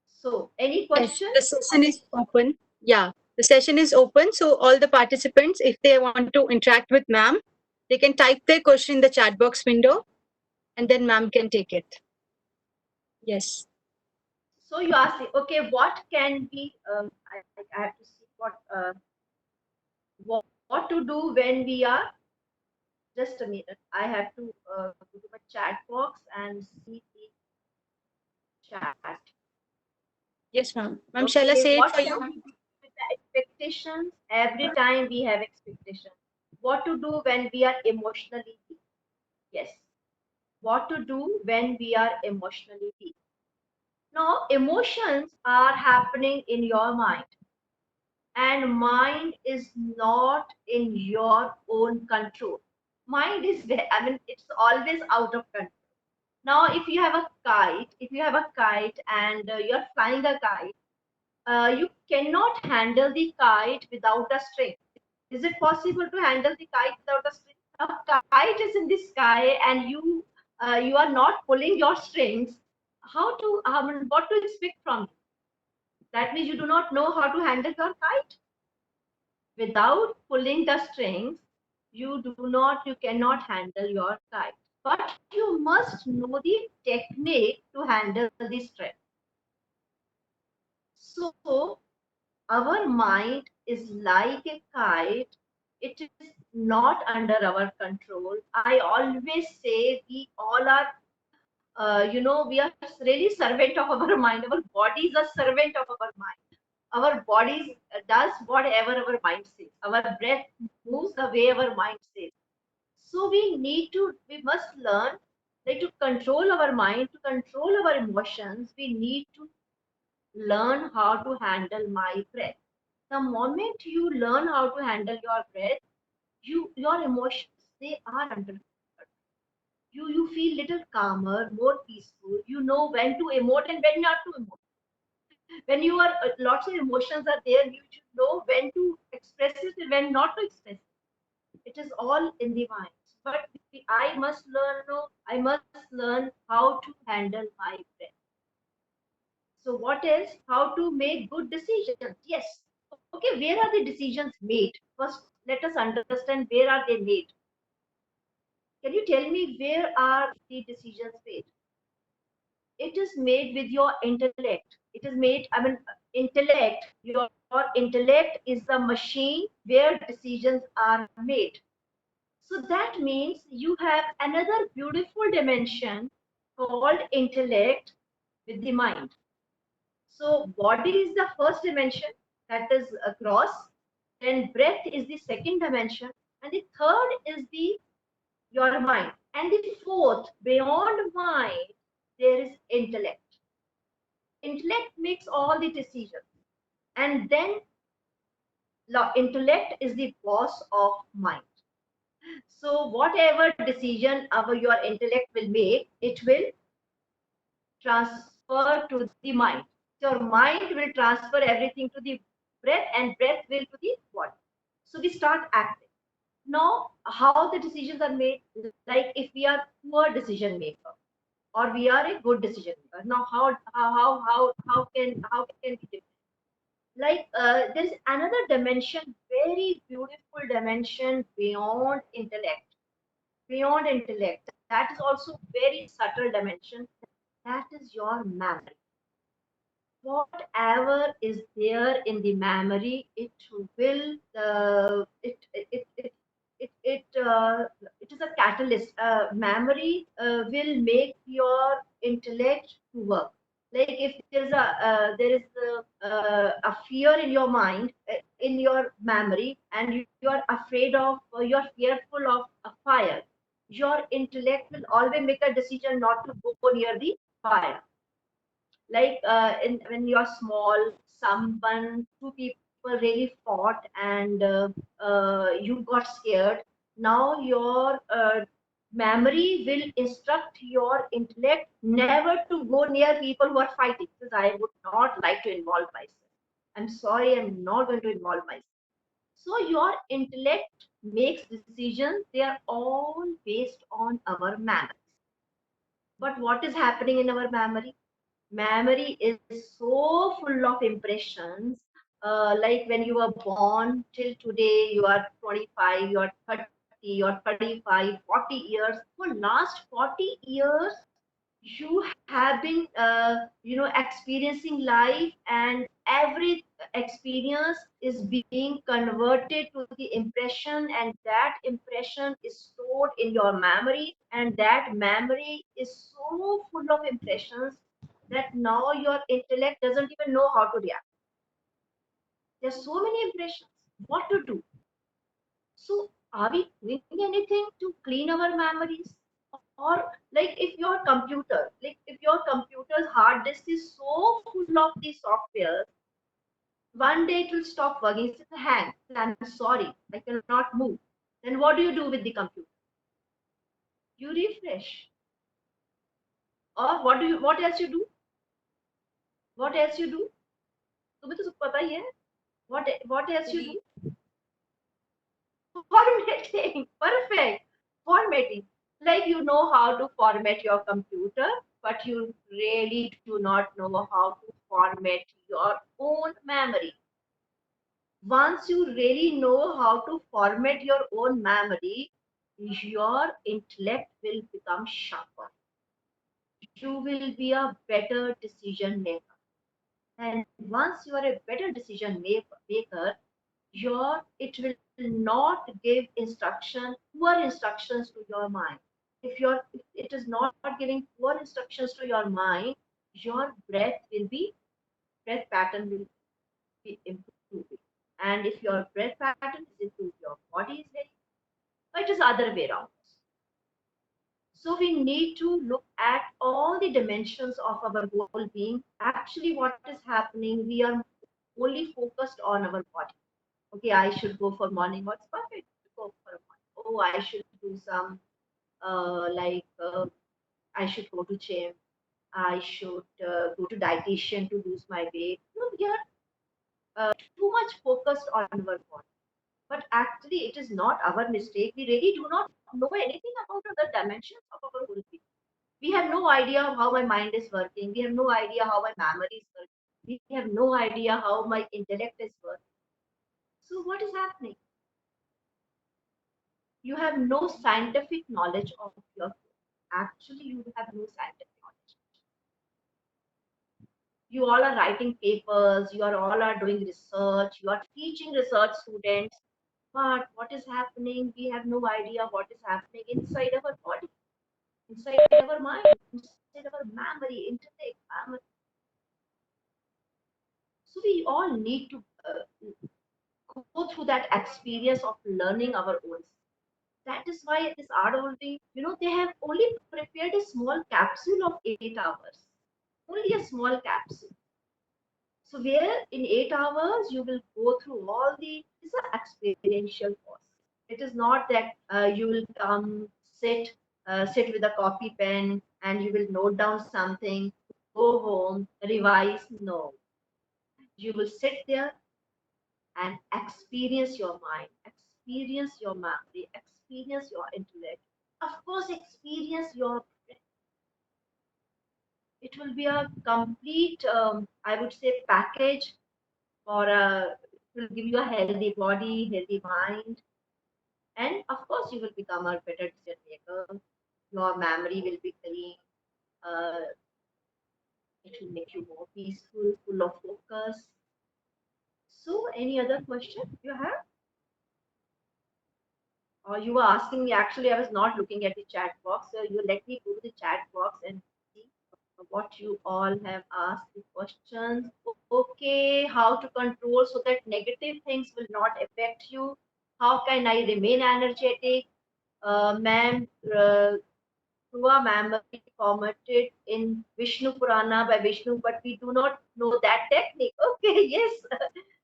So, any Yes, question? the session is open. Yeah, the session is open. So all the participants, if they want to interact with ma'am, they can type their question in the chat box window, and then ma'am can take it. Yes. So you ask, okay, what can be? I have to see what to do when we are. Just a minute. I have to go to my chat box and see the chat. Yes, ma'am. Ma'am, shall I Okay, say it what for can you? we do with the expectations? Every time we have expectations. What to do when we are emotionally weak? Yes. What to do when we are emotionally weak? Now, emotions are happening in your mind, and mind is not in your own control. Mind is there, I mean, it's always out of control. Now, if you have a kite and you're flying a kite, you cannot handle the kite without a string. Is it possible to handle the kite without a string? A kite is in the sky and you are not pulling your strings. I mean, what to expect from you? That means you do not know how to handle your kite. Without pulling the strings, you cannot handle your kite. But you must know the technique to handle the string. So our mind is like a kite. It is not under our control. I always say we all are, we are really servant of our mind. Our body is a servant of our mind. Our body does whatever our mind says. Our breath moves the way our mind says. So we must learn like to control our mind, to control our emotions. We need to learn how to handle my breath. The moment you learn how to handle your breath, your emotions they are under control. You feel little calmer, more peaceful. You know when to emote and when not to emote. When you are lots of emotions are there, you should know when to express it and when not to express it. It is all in the mind. But I must learn how to handle my breath. So what is how to make good decisions? Yes. Okay, where are the decisions made? First, let us understand where are they made. Can you tell me where are the decisions made? It is made with your intellect. It is made, I mean, intellect. Your intellect is the machine where decisions are made. So that means you have another beautiful dimension called intellect with the mind. So body is the first dimension, that is gross. Then breath is the second dimension, and the third is the your mind. And the fourth, beyond mind, there is intellect. Intellect makes all the decisions, and then intellect is the boss of mind. So whatever decision your intellect will make, it will transfer to the mind. Your mind will transfer everything to the breath, and breath will to the body. So we start acting. Now, how the decisions are made, like if we are poor decision maker or we are a good decision maker. Now, how can we different? Like there is another dimension, very beautiful dimension beyond intellect. That is also very subtle dimension. That is your memory. Whatever is there in the memory, it will it is a catalyst. Memory will make your intellect to work. Like if there is a fear in your mind, in your memory, and you are afraid of, you are fearful of a fire, your intellect will always make a decision not to go near the fire. Like when you're small, two people really fought and you got scared. Now your memory will instruct your intellect never to go near people who are fighting, because I would not like to involve myself. I'm sorry, I'm not going to involve myself. So your intellect makes decisions. They are all based on our memories. But what is happening in our memory? Memory is so full of impressions. Like when you were born till today, you are 25, you are 30, you are 35, 40 years. For last 40 years, you have been experiencing life, and every experience is being converted to the impression, and that impression is stored in your memory, and that memory is so full of impressions that now your intellect doesn't even know how to react. There's so many impressions, what to do. So are we doing anything to clean our memories? Or like if your computer's hard disk is so full of the software, one day it will stop working, it will hang. I'm sorry, I cannot move. Then what do you do with the computer? You refresh. Or what else you do? What else you do? तुम्हें तो सब पता ही है. What else you do? Formatting. Perfect. Formatting. Like you know how to format your computer, but you really do not know how to format your own memory. Once you really know how to format your own memory, your intellect will become sharper. You will be a better decision maker. And once you are a better decision maker, it will not give poor instructions to your mind. If it is not giving poor instructions to your mind, your breath pattern will be improving. And if your breath pattern is improved, your body is very, it is other way around. So we need to look at all the dimensions of our whole being. Actually, what is happening, we are only focused on our body. Okay, I should go for morning walks. Perfect. Go for a morning. Oh, I should do some I should go to gym. I should go to dietitian to lose my weight. No, we are too much focused on our body. But actually, it is not our mistake. We really do not know anything about the dimensions of our whole being. We have no idea how my mind is working. We have no idea how my memory is working. We have no idea how my intellect is working. So what is happening? You have no scientific knowledge of your field. Actually, you have no scientific knowledge. You all are writing papers, you are all are doing research, you are teaching research students, but what is happening? We have no idea what is happening inside our body, inside our mind, inside our memory, intellect, memory. So we all need to go through that experience of learning our own. That is why this art only, they have only prepared a small capsule of 8 hours, only a small capsule. So where in 8 hours you will go through all it's an experiential course. It is not that you will come sit with a copy pen and you will note down something, go home, revise. No, you will sit there and experience your mind, experience your memory, experience your intellect. Of course, experience your. It will be a complete, I would say, package for it will give you a healthy body, healthy mind, and of course, you will become a better decision maker. Your memory will be clean. Uh, it will make you more peaceful, full of focus. So, any other question you have? Or you were asking me, actually, I was not looking at the chat box. So, you let me go to the chat box and see what you all have asked the questions. Okay, how to control so that negative things will not affect you. How can I remain energetic? Ma'am, through a memory formatted in Vishnu Purana by Vishnu, but we do not know that technique. Okay, yes,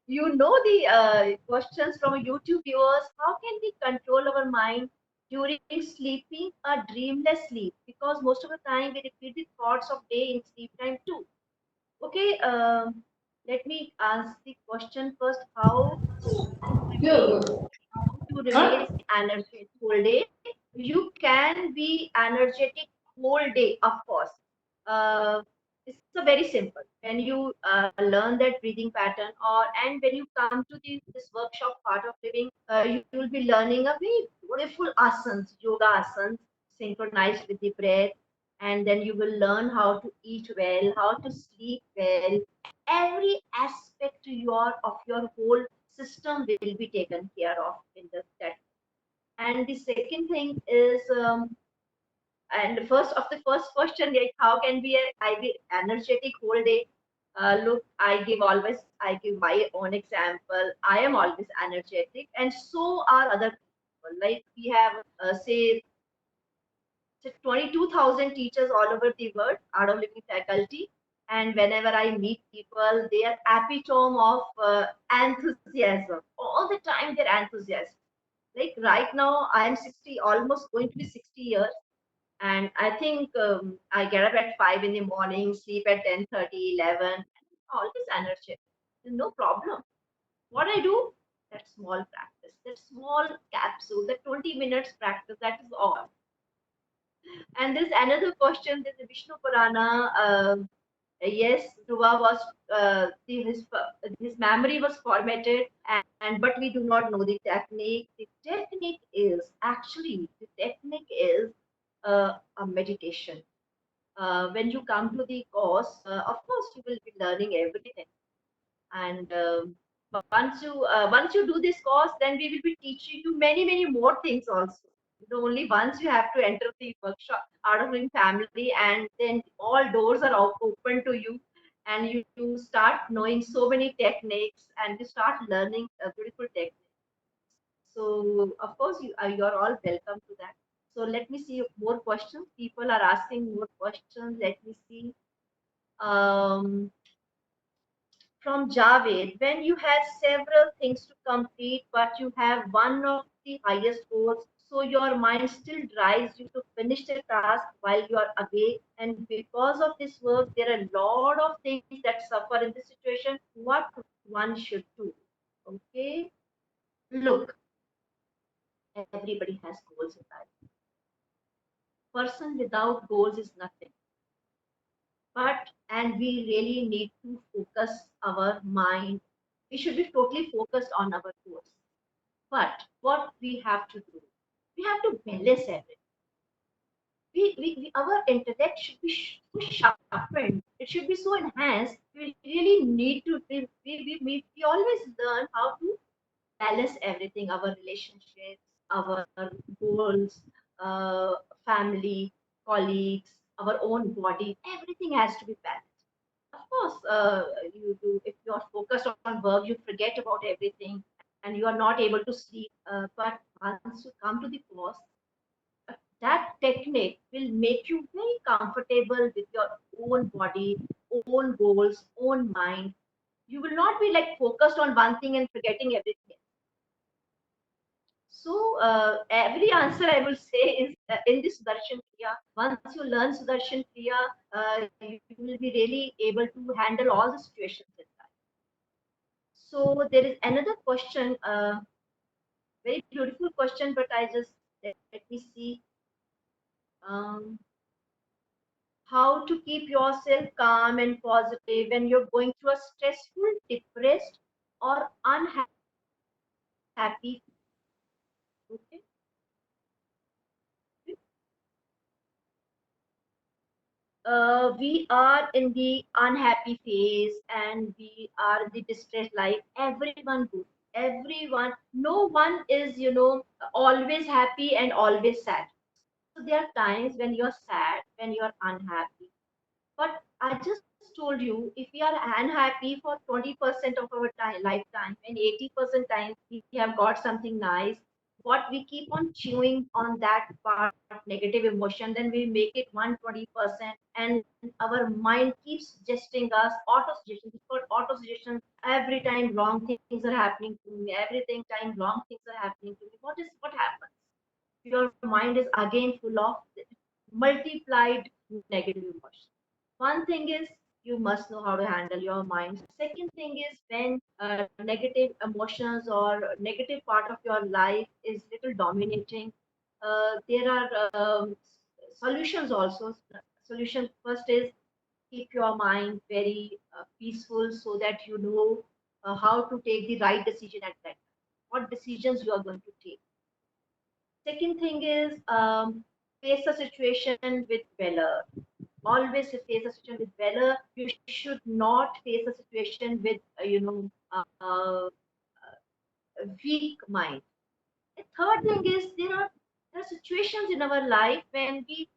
you know the questions from YouTube viewers. How can we control our mind during sleeping a dreamless sleep? Because most of the time we repeat the thoughts of day in sleep time too. Okay, let me ask the question first. How to remain energetic whole day? You can be energetic whole day, of course. It's a very simple. When you learn that breathing pattern, or and when you come to this workshop part of living, you will be learning a very beautiful asanas, yoga asanas, synchronized with the breath, and then you will learn how to eat well, how to sleep well. Every aspect of your whole system will be taken care of in that. And the second thing is, and the first question, like how can I be energetic whole day? Look, I give my own example. I am always energetic, and so are other people. Like we have, say 22,000 teachers all over the world, Art of Living faculty. And whenever I meet people, they are epitome of enthusiasm. All the time, they're enthusiastic. Like right now, I am 60, almost going to be 60 years. And I think I get up at 5 in the morning, sleep at 10:30, 11, always energetic. No problem. What I do, that small practice, that small capsule, that 20 minutes practice, that is all. And there's another question. There's a Vishnu Purana. Yes, Dhruva was his memory was formatted, and but we do not know the technique. The technique is a meditation. When you come to the course, of course you will be learning everything, and once you do this course, then we will be teaching you many more things also. Only once you have to enter the workshop Art of Living family, and then all doors are open to you, and you start knowing so many techniques, and you start learning beautiful techniques. So of course you're all welcome to that. So let me see more questions. People are asking more questions. Let me see. Um, from Javed, when you have several things to complete, but you have one of the highest goals, so your mind still drives you to finish the task while you are awake. And because of this work, there are a lot of things that suffer in this situation. What one should do? Okay, look, everybody has goals in life. Person without goals is nothing. And we really need to focus our mind. We should be totally focused on our goals. But what we have to do, we have to balance everything. Our intellect should be so sharpened. It should be so enhanced. We really need to. We always learn how to balance everything: our relationships, our goals, uh, family, colleagues, our own body. Everything has to be balanced. Of course, you do. If you are focused on work, you forget about everything, and you are not able to sleep. But once you come to the course, that technique will make you very comfortable with your own body, own goals, own mind. You will not be like focused on one thing and forgetting everything. So every answer I will say is in this Sudarshan Kriya. Once you learn Sudarshan Kriya, you will be really able to handle all the situations in life. So there is another question, very beautiful question, but I just let me see. Um, how to keep yourself calm and positive when you're going through a stressful, depressed, or unhappy. Okay. We are in the unhappy phase, and we are in the distressed life. Everyone goes. Everyone. No one is, always happy and always sad. So there are times when you're sad, when you're unhappy. But I just told you, if we are unhappy for 20% of our lifetime, and 80% times we have got something nice, what we keep on chewing on that part of negative emotion, then we make it 120%, and our mind keeps suggesting us auto suggestions. It's called auto suggestion. Every time wrong things are happening to me, every time wrong things are happening to me. What happens? Your mind is again full of multiplied negative emotions. One thing is you must know how to handle your mind. Second thing is when negative emotions or negative part of your life is little dominating, there are solutions also. Solution first is keep your mind very peaceful so that you know how to take the right decision at that time. What decisions you are going to take. Second thing is face a situation with valor. Always face a situation with valor. You should not face a situation with a weak mind. The third thing is there are situations in our life when we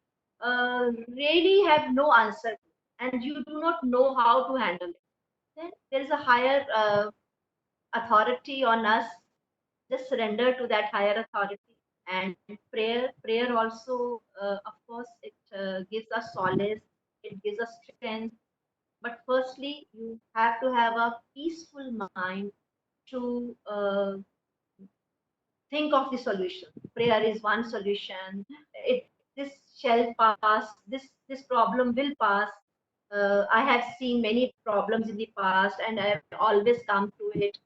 really have no answer and you do not know how to handle it. Then there is a higher authority on us. Just surrender to that higher authority. And prayer also, of course, it gives us solace, it gives us strength. But firstly, you have to have a peaceful mind to think of the solution. Prayer is one solution. It this shall pass. This problem will pass. I have seen many problems in the past, and I have always come through it.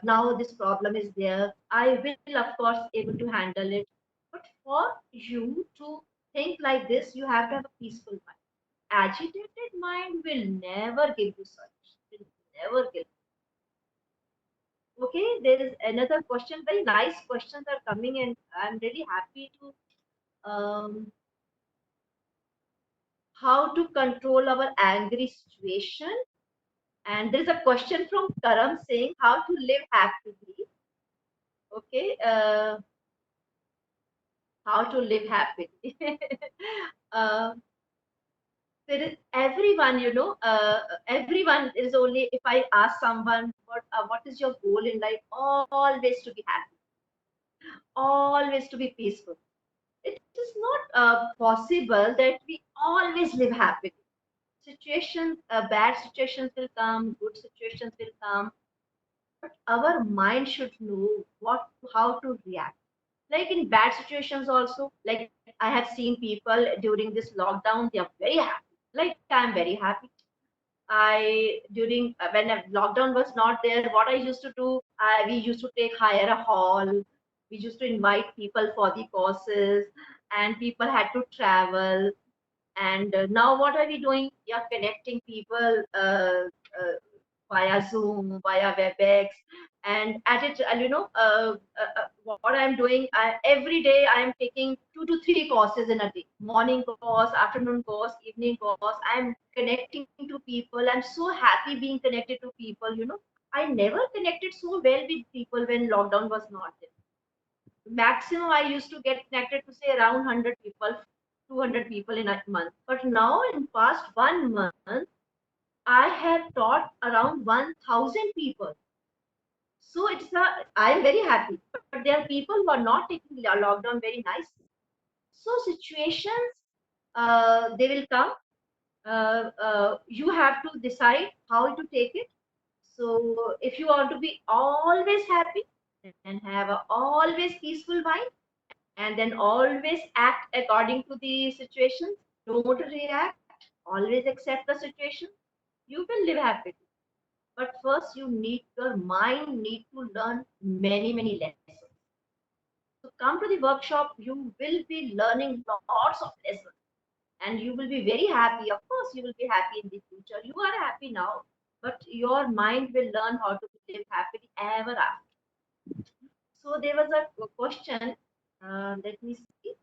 Now this problem is there. I will, of course, able to handle it. But for you to think like this, you have to have a peaceful mind. Agitated mind will never give you solution. Will never give. Okay, there is another question. Very nice questions are coming, and I'm really happy to how to control our angry situation. And there is a question from Karam saying how to live happily. Okay, how to live happily. uh, there is everyone, everyone is only. If I ask someone what is your goal in life, always to be happy, always to be peaceful. It is not possible that we always live happily. Situations, bad situations will come, good situations will come, but our mind should know how to react. Like in bad situations also, like I have seen people during this lockdown, they are very happy. Like I'm very happy. I during when lockdown was not there, what I used to do, we used to hire a hall. We used to invite people for the courses, and people had to travel. And now what are we doing? We are connecting people via Zoom, via WebEx, and at it, what I'm doing, every day I am taking 2 to 3 courses in a day. Morning course, afternoon course, evening course. I'm connecting to people. I'm so happy being connected to people. I never connected so well with people when lockdown was not there. Maximum I used to get connected to say around 100 people, 200 people in a month. But now in past 1 month, I have taught around 1,000 people. So I'm very happy. But there are people who are not taking the lockdown very nicely. So situations, they will come. You have to decide how to take it. So if you want to be always happy and have a always peaceful mind, and then always act according to the situations. Don't react. Always accept the situation. You will live happily. But first, your mind need to learn many lessons. So come to the workshop. You will be learning lots of lessons, and you will be very happy. Of course, you will be happy in the future. You are happy now, but your mind will learn how to live happily ever after. So there was a question. Let me see.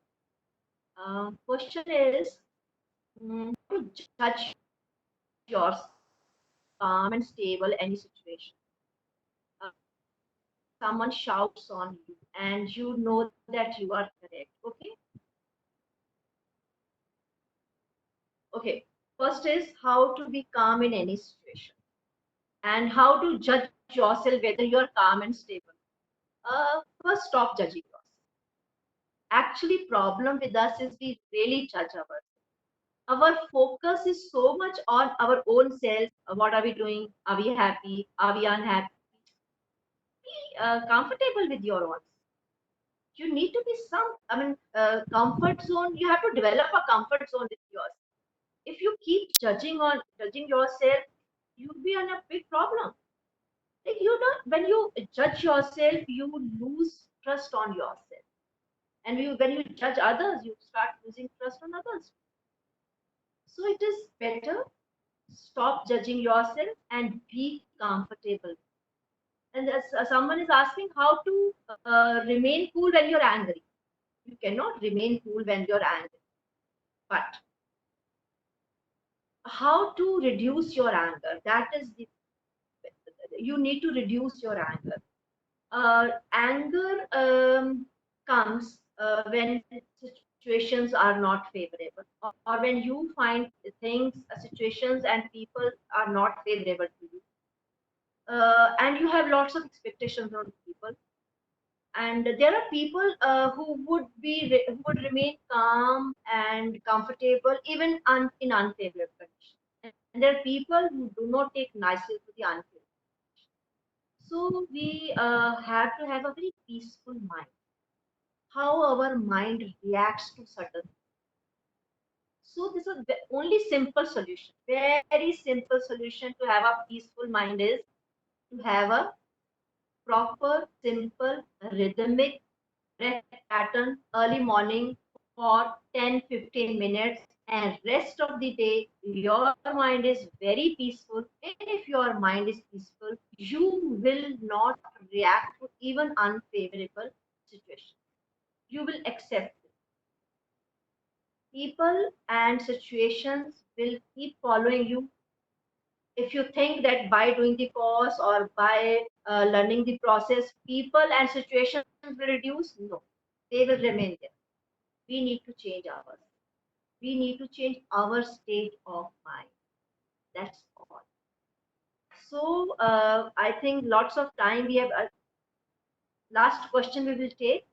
Question is to judge yourself calm and stable any situation. Uh, Someone shouts on you and you know that you are correct. Okay. Okay. First is how to be calm in any situation and how to judge yourself whether you are calm and stable. First, stop judging yourself. actually problem with us is we really judge ourselves. Our focus is so much on our own self. What are we doing? Are we happy? Are we unhappy? Be comfortable with your own. You need to be comfort zone. You have to develop a comfort zone with yours. If you keep judging yourself, you'll be in a big problem. Like you don't, when you judge yourself, you lose trust on yourself. And when you judge others, you start losing trust on others. So it is better stop judging yourself and be comfortable. And someone is asking how to remain cool when you're angry. You cannot remain cool when you're angry. But how to reduce your anger? That is you need to reduce your anger. Anger comes when situations are not favorable, or when you find things, situations, and people are not favorable to you, and you have lots of expectations on people. And there are people who who would remain calm and comfortable even in unfavorable conditions. And there are people who do not take nicely to the unfavorable. So we have to have a very peaceful mind. How our mind reacts to certain. So this is the only simple solution. Very simple solution to have a peaceful mind is to have a proper, simple, rhythmic breath pattern early morning for 10-15 minutes, and rest of the day your mind is very peaceful. And if your mind is peaceful, you will not react to even unfavorable situations. You will accept it. People and situations will keep following you. If you think that by doing the course or by learning the process, people and situations will reduce, no, they will remain there. We need to change ours. We need to change our state of mind. That's all. So I think lots of time we have. Last question we will take.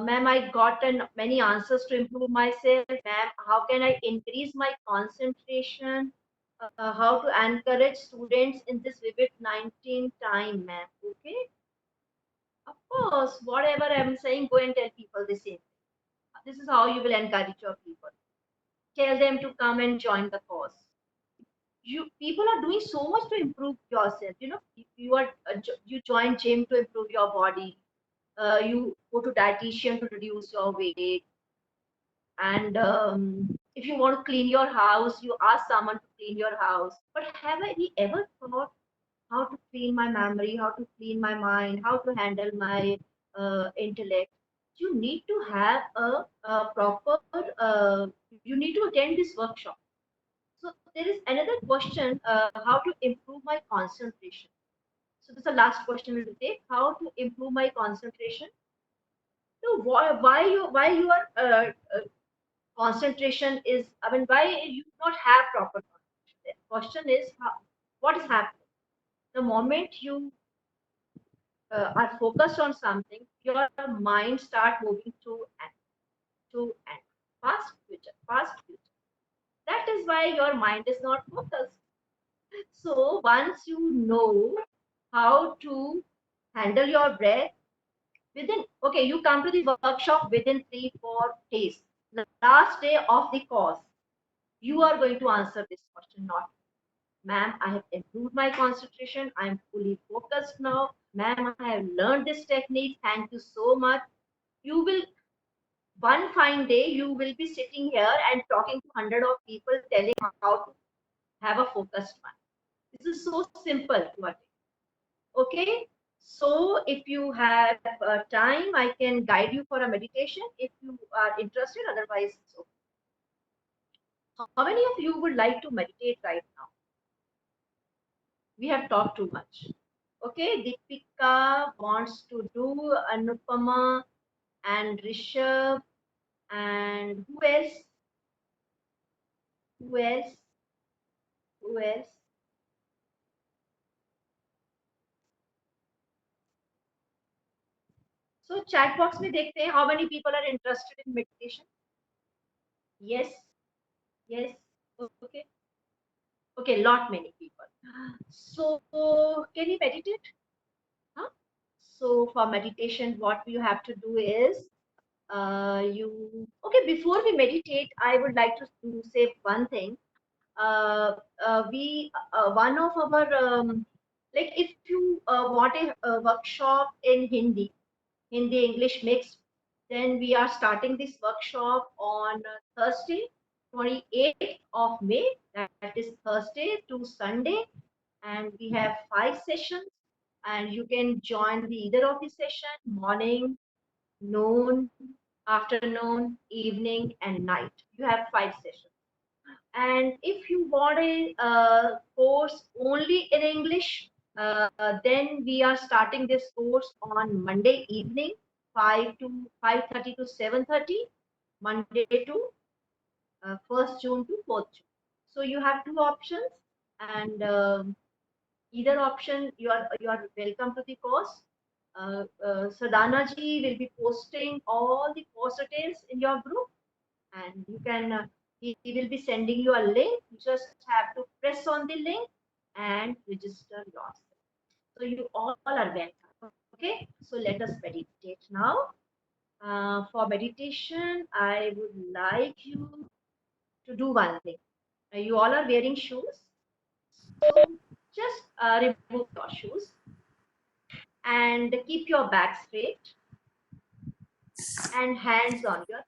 Ma'am, I got many answers to improve myself. Ma'am, how can I increase my concentration? How to encourage students in this COVID-19 time, ma'am? Okay. Of course, whatever I'm saying, go and tell people the same. This is how you will encourage your people. Tell them to come and join the course. You people are doing so much to improve yourself. You know, you join gym to improve your body. You go to dietitian to reduce your weight. And if you want to clean your house, you ask someone to clean your house. But have I ever thought how to clean my memory, how to clean my mind, how to handle my intellect? You need to have a proper. You need to attend this workshop. So there is another question: how to improve my concentration? So this is the last question we will take: how to improve my concentration? So why your concentration is? I mean, why you not have proper concentration? The question is what is happening the moment you are focused on something, your mind start moving to and past future. That is why your mind is not focused. So once you know how to handle your breath within, okay, you come to the workshop within 3-4 days. The last day of the course, you are going to answer this question, not, ma'am, I have improved my concentration. I am fully focused now. Ma'am, I have learned this technique. Thank you so much. You will, one fine day, you will be sitting here and talking to hundred of people telling how to have a focused mind. This is so simple to attain. Okay. So if you have time, I can guide you for a meditation if you are interested. Otherwise, it's okay. How many of you would like to meditate right now? We have talked too much. Okay, Deepika wants to do, Anupama and Rishabh, and who else? Who else? Who else? So chat box में देखते हैं how many people are interested in meditation. Yes, yes, okay, okay, lot many people. So can you meditate? Huh? So for meditation, what you have to do is you okay. Before we meditate, I would like to say one thing. We one of our like if you want a workshop in Hindi English mixed, then we are starting this workshop on Thursday, 28th of May. That is Thursday to Sunday, and we have 5 sessions. And you can join the either of the session, morning, noon, afternoon, evening, and night. You have 5 sessions. And if you want a course only in English, then we are starting this course on Monday evening, 5:30 to 7:30, Monday to 1st June to 4th June. So you have two options, and either option you are welcome to the course. Sadhana ji will be posting all the course details in your group, and you can he will be sending you a link. You just have to press on the link and register yourself. So you all are welcome. Okay, so let us meditate now. For meditation, I would like you to do one thing. You all are wearing shoes, so just remove your shoes and keep your back straight and hands on your lap.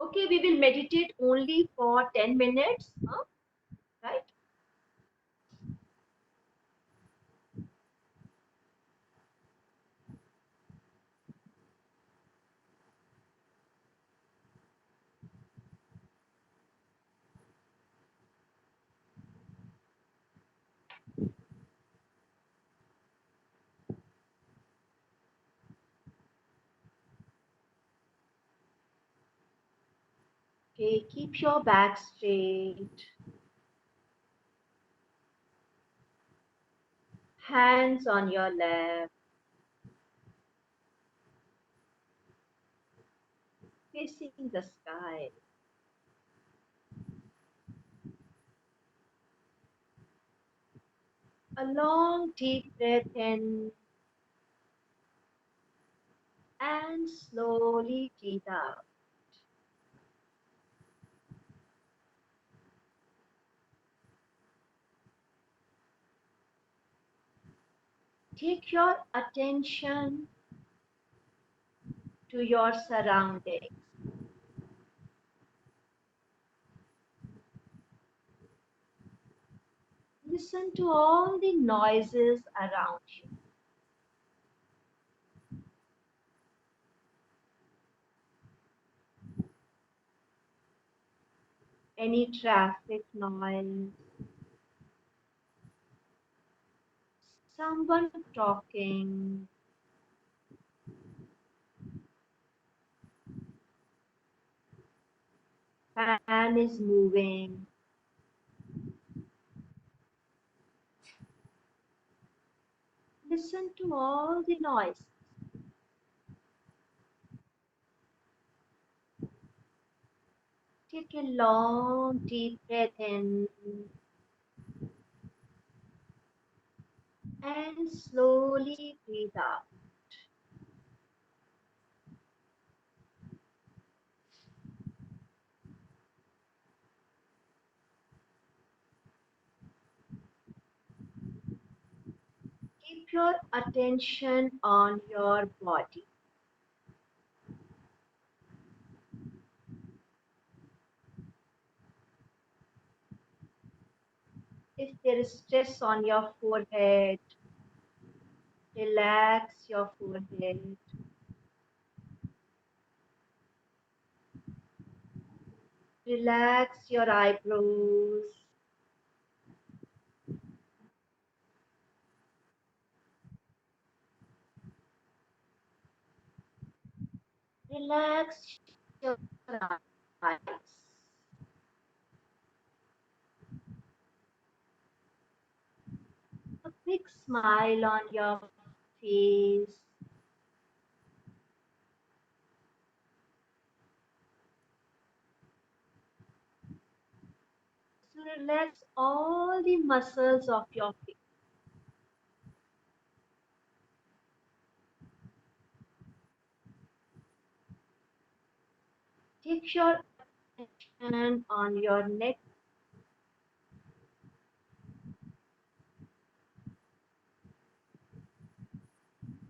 Okay, we will meditate only for 10 minutes, right? Okay, keep your back straight. Hands on your lap. Facing the sky. A long deep breath in and slowly breathe out. Take your attention to your surroundings. Listen to all the noises around you. Any traffic noise, someone talking, fan is moving. Listen to all the noise. Take a long deep breath in and slowly breathe out. Keep your attention on your body. If there is stress on your forehead, relax your forehead. Relax your eyebrows. Relax your eyes. Big smile on your face. So relax all the muscles of your face. Take your attention on your neck.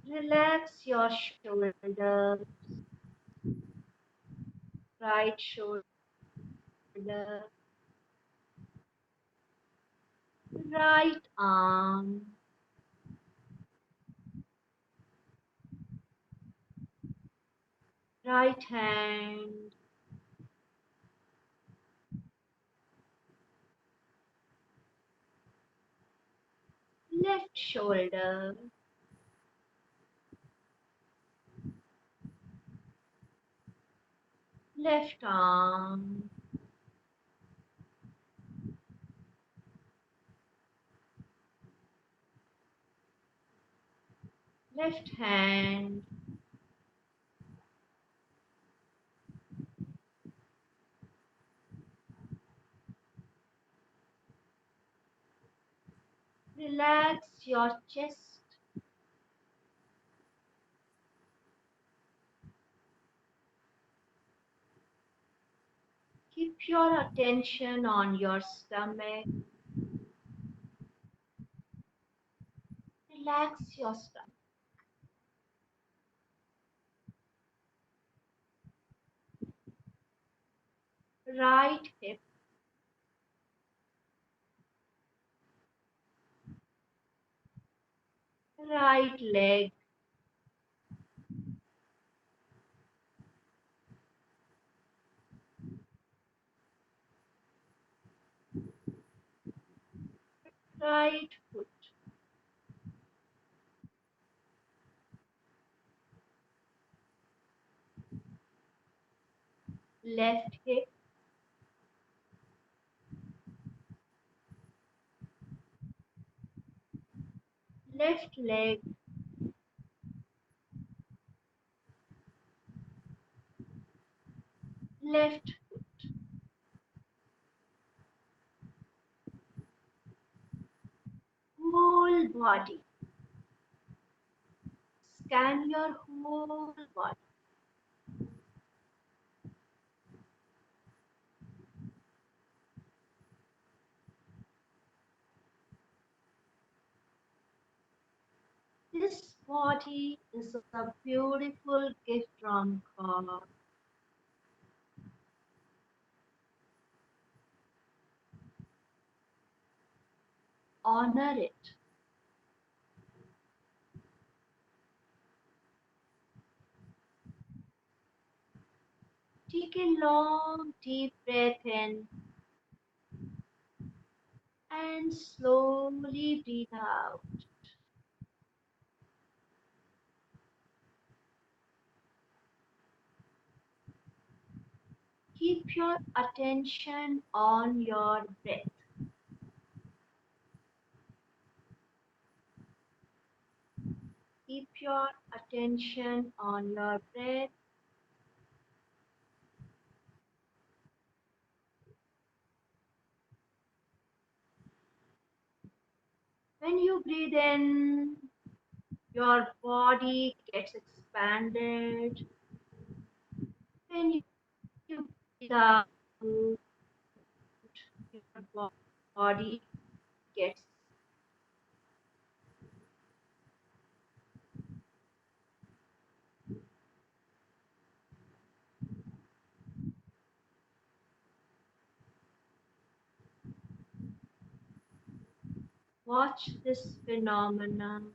Relax your shoulders, right shoulder, right arm, right hand, left shoulder, left arm, left hand, relax your chest, keep your attention on your stomach, relax your stomach, right hip, right leg, right foot, left hip, left leg, left foot, whole body. Scan your whole body. This body is a beautiful gift from God. Honor it. Take a long, deep breath in and slowly breathe out. Keep your attention on your breath. Keep your attention on your breath. When you breathe in, your body gets expanded. When you breathe out, your body gets. Watch this phenomenon.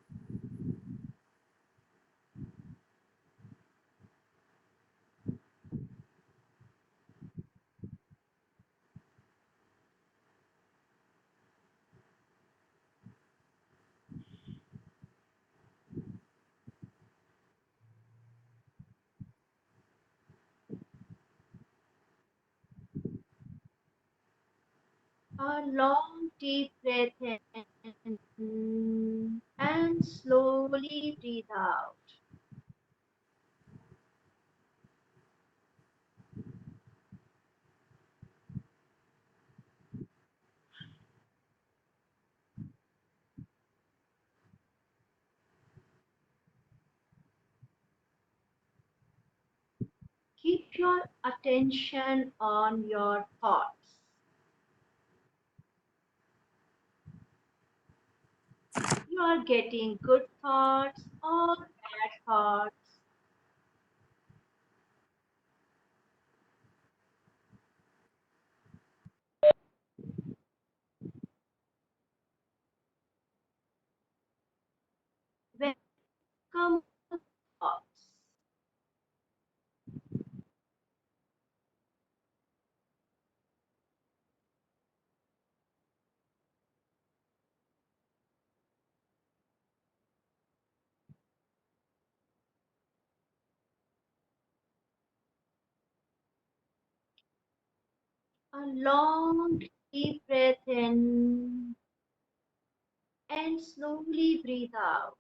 A long deep breath in And slowly breathe out. Keep your attention on your thoughts. You are getting good thoughts or bad thoughts. Welcome thoughts. A long deep breath in and slowly breathe out.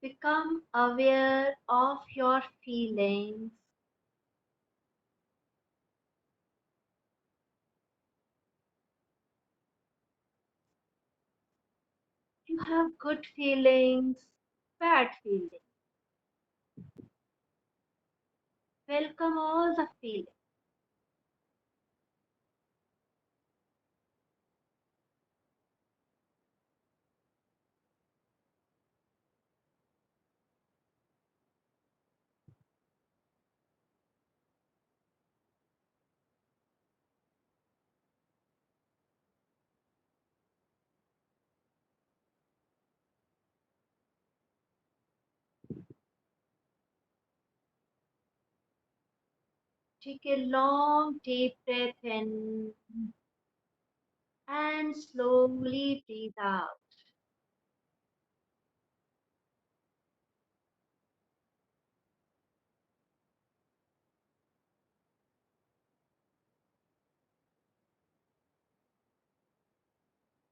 Become aware of your feelings. You have good feelings, bad feelings. Welcome all the feelings. Take a long deep breath in and slowly breathe out.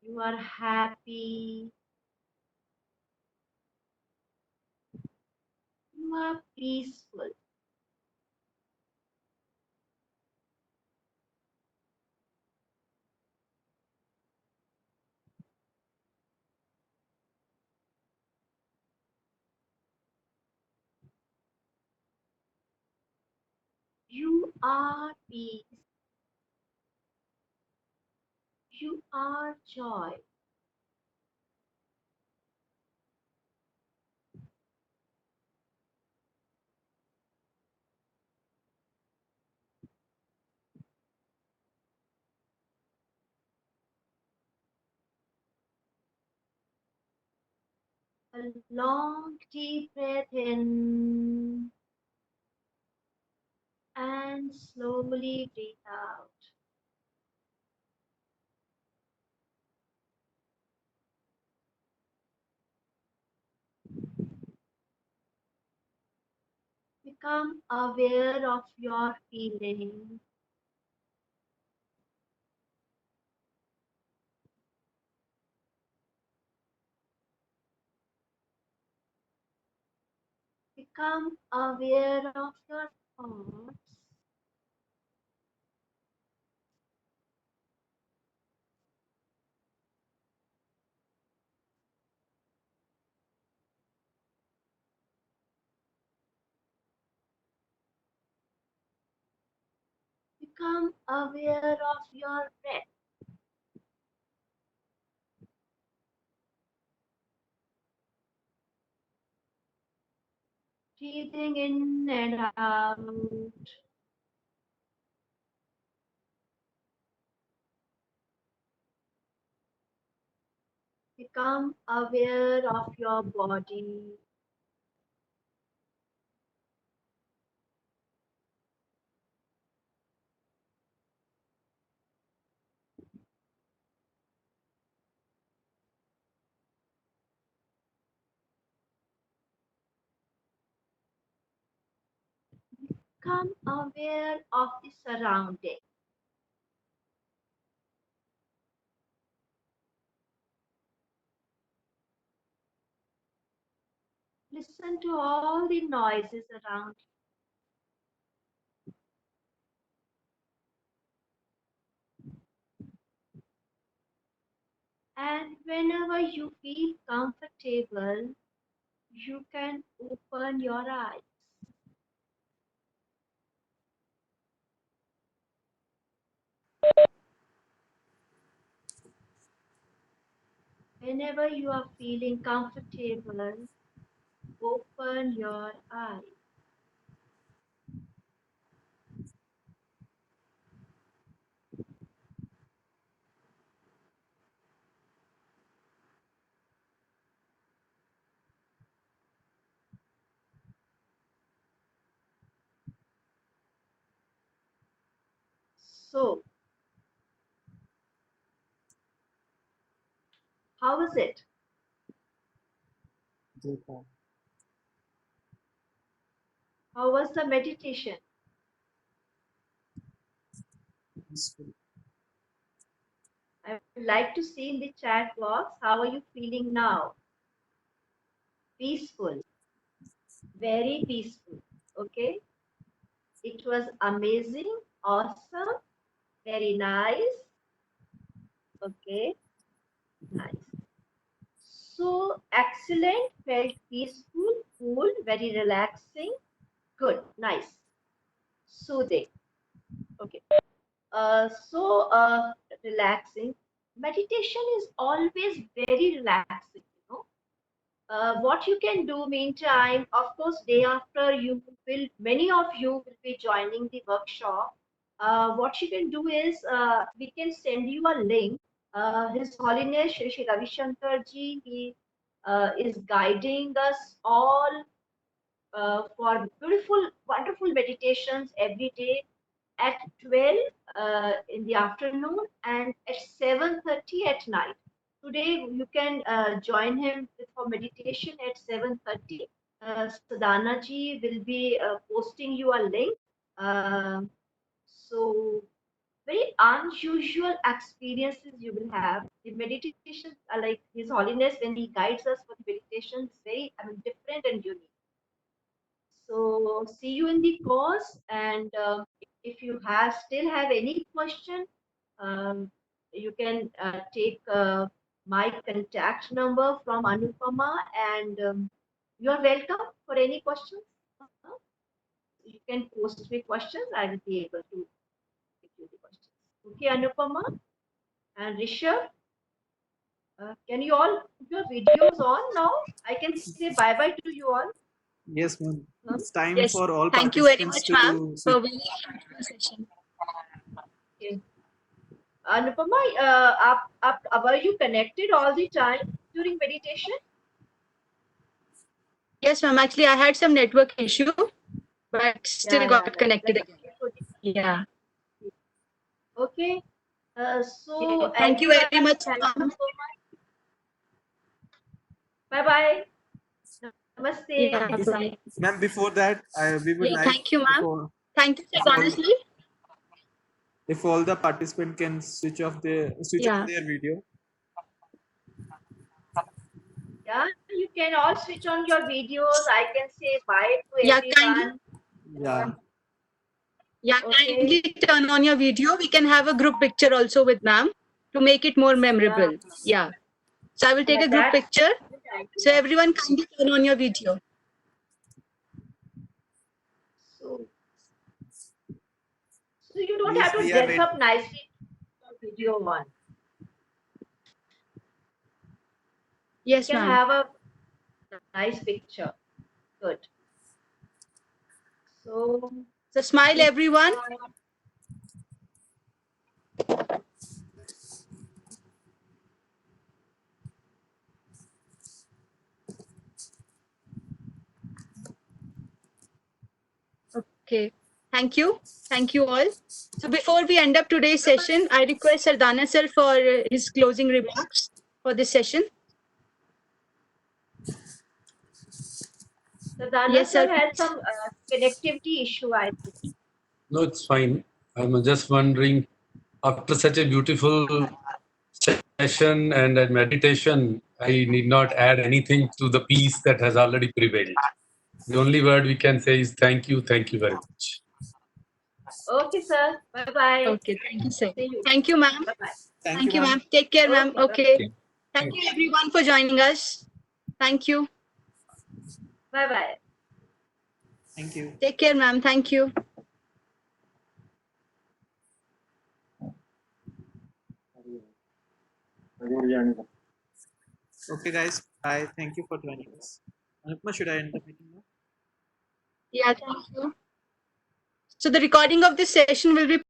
You are happy. You are peaceful. You are peace. You are joy. A long deep breath in and slowly breathe out. Become aware of your feelings. Become aware of your thoughts. Become aware of your breath. Breathing in and out. Become aware of your body. Become aware of the surrounding. Listen to all the noises around you. And whenever you feel comfortable, you can open your eyes. Whenever you are feeling comfortable, open your eyes. So, how is it? How was the meditation? Peaceful. I would like to see in the chat box, how are you feeling now? Peaceful. Very peaceful. Okay. It was amazing, awesome, very nice. Okay. Nice. So excellent, felt peaceful, cool, very relaxing. Good, nice. Soothing. Okay. So relaxing. Meditation is always very relaxing, you know. What you can do meantime, of course, day after many of you will be joining the workshop. What you can do is, we can send you a link. His Holiness Shri Ravi Shankar Ji, he is guiding us all for beautiful, wonderful meditations every day at 12 in the afternoon and at 7:30 at night. Today you can join him for meditation at 7:30. Sadhana ji will be posting you a link. So very unusual experiences you will have. The meditations are like His Holiness when he guides us for the meditation is very, different and unique. So see you in the course, and if you still have any question, you can take my contact number from Anupama, and you are welcome for any questions. You can post me questions. I will be able to give you the questions. Okay, Anupama and Rishabh, can you all put your videos on now? I can say bye bye to you all. Yes, ma'am. It's time Yes. for all Thank you very participants much, ma'am, to for a very wonderful session. Okay. Anupama, were you connected all the time during meditation? Yes, ma'am. Actually, I had some network issue, but still got Right. connected Like, again. Yeah. okay. So Thank you everyone, very much, thank you ma'am. so much. Bye bye. Namaste. Yeah, bye. Ma'am, before that, we would Yeah, like thank you, ma'am. if Thank you, if sir, all, honestly. if all the participants can switch on Yeah. their video. Yeah, you can all switch on your videos. I can say bye to Yeah, everyone. Yeah. Yeah, Okay. kindly turn on your video. We can have a group picture also with ma'am to make it more memorable. Yeah. So I will take Yeah, a group that's picture. a good idea. So everyone kindly turn on your video. So you don't Please, have to we are dress up nicely for video one. Yes, You can ma'am. have a nice picture. Good. So So smile, everyone. Okay. Thank you. Thank you all. So before we end up today's session, I request Sardana sir for his closing remarks for this session. Sadhana Yes, sir sir. had some connectivity issue, I think. No, it's fine. I'm just wondering, after such a beautiful session and a meditation, I need not add anything to the peace that has already prevailed. The only word we can say is thank you very much. Okay, sir. Bye-bye. Okay, thank you, sir. See you. Thank you, ma'am. Bye-bye. Thank you, ma'am. Take care, ma'am. Okay, Okay. Okay. Thank you, everyone, for joining us. Thank you. Bye-bye. Thank you. Take care, ma'am. Thank you. Okay, guys. Bye. Thank you for joining us. Anupma, should I end the meeting now? Yeah, thank you. So the recording of this session will be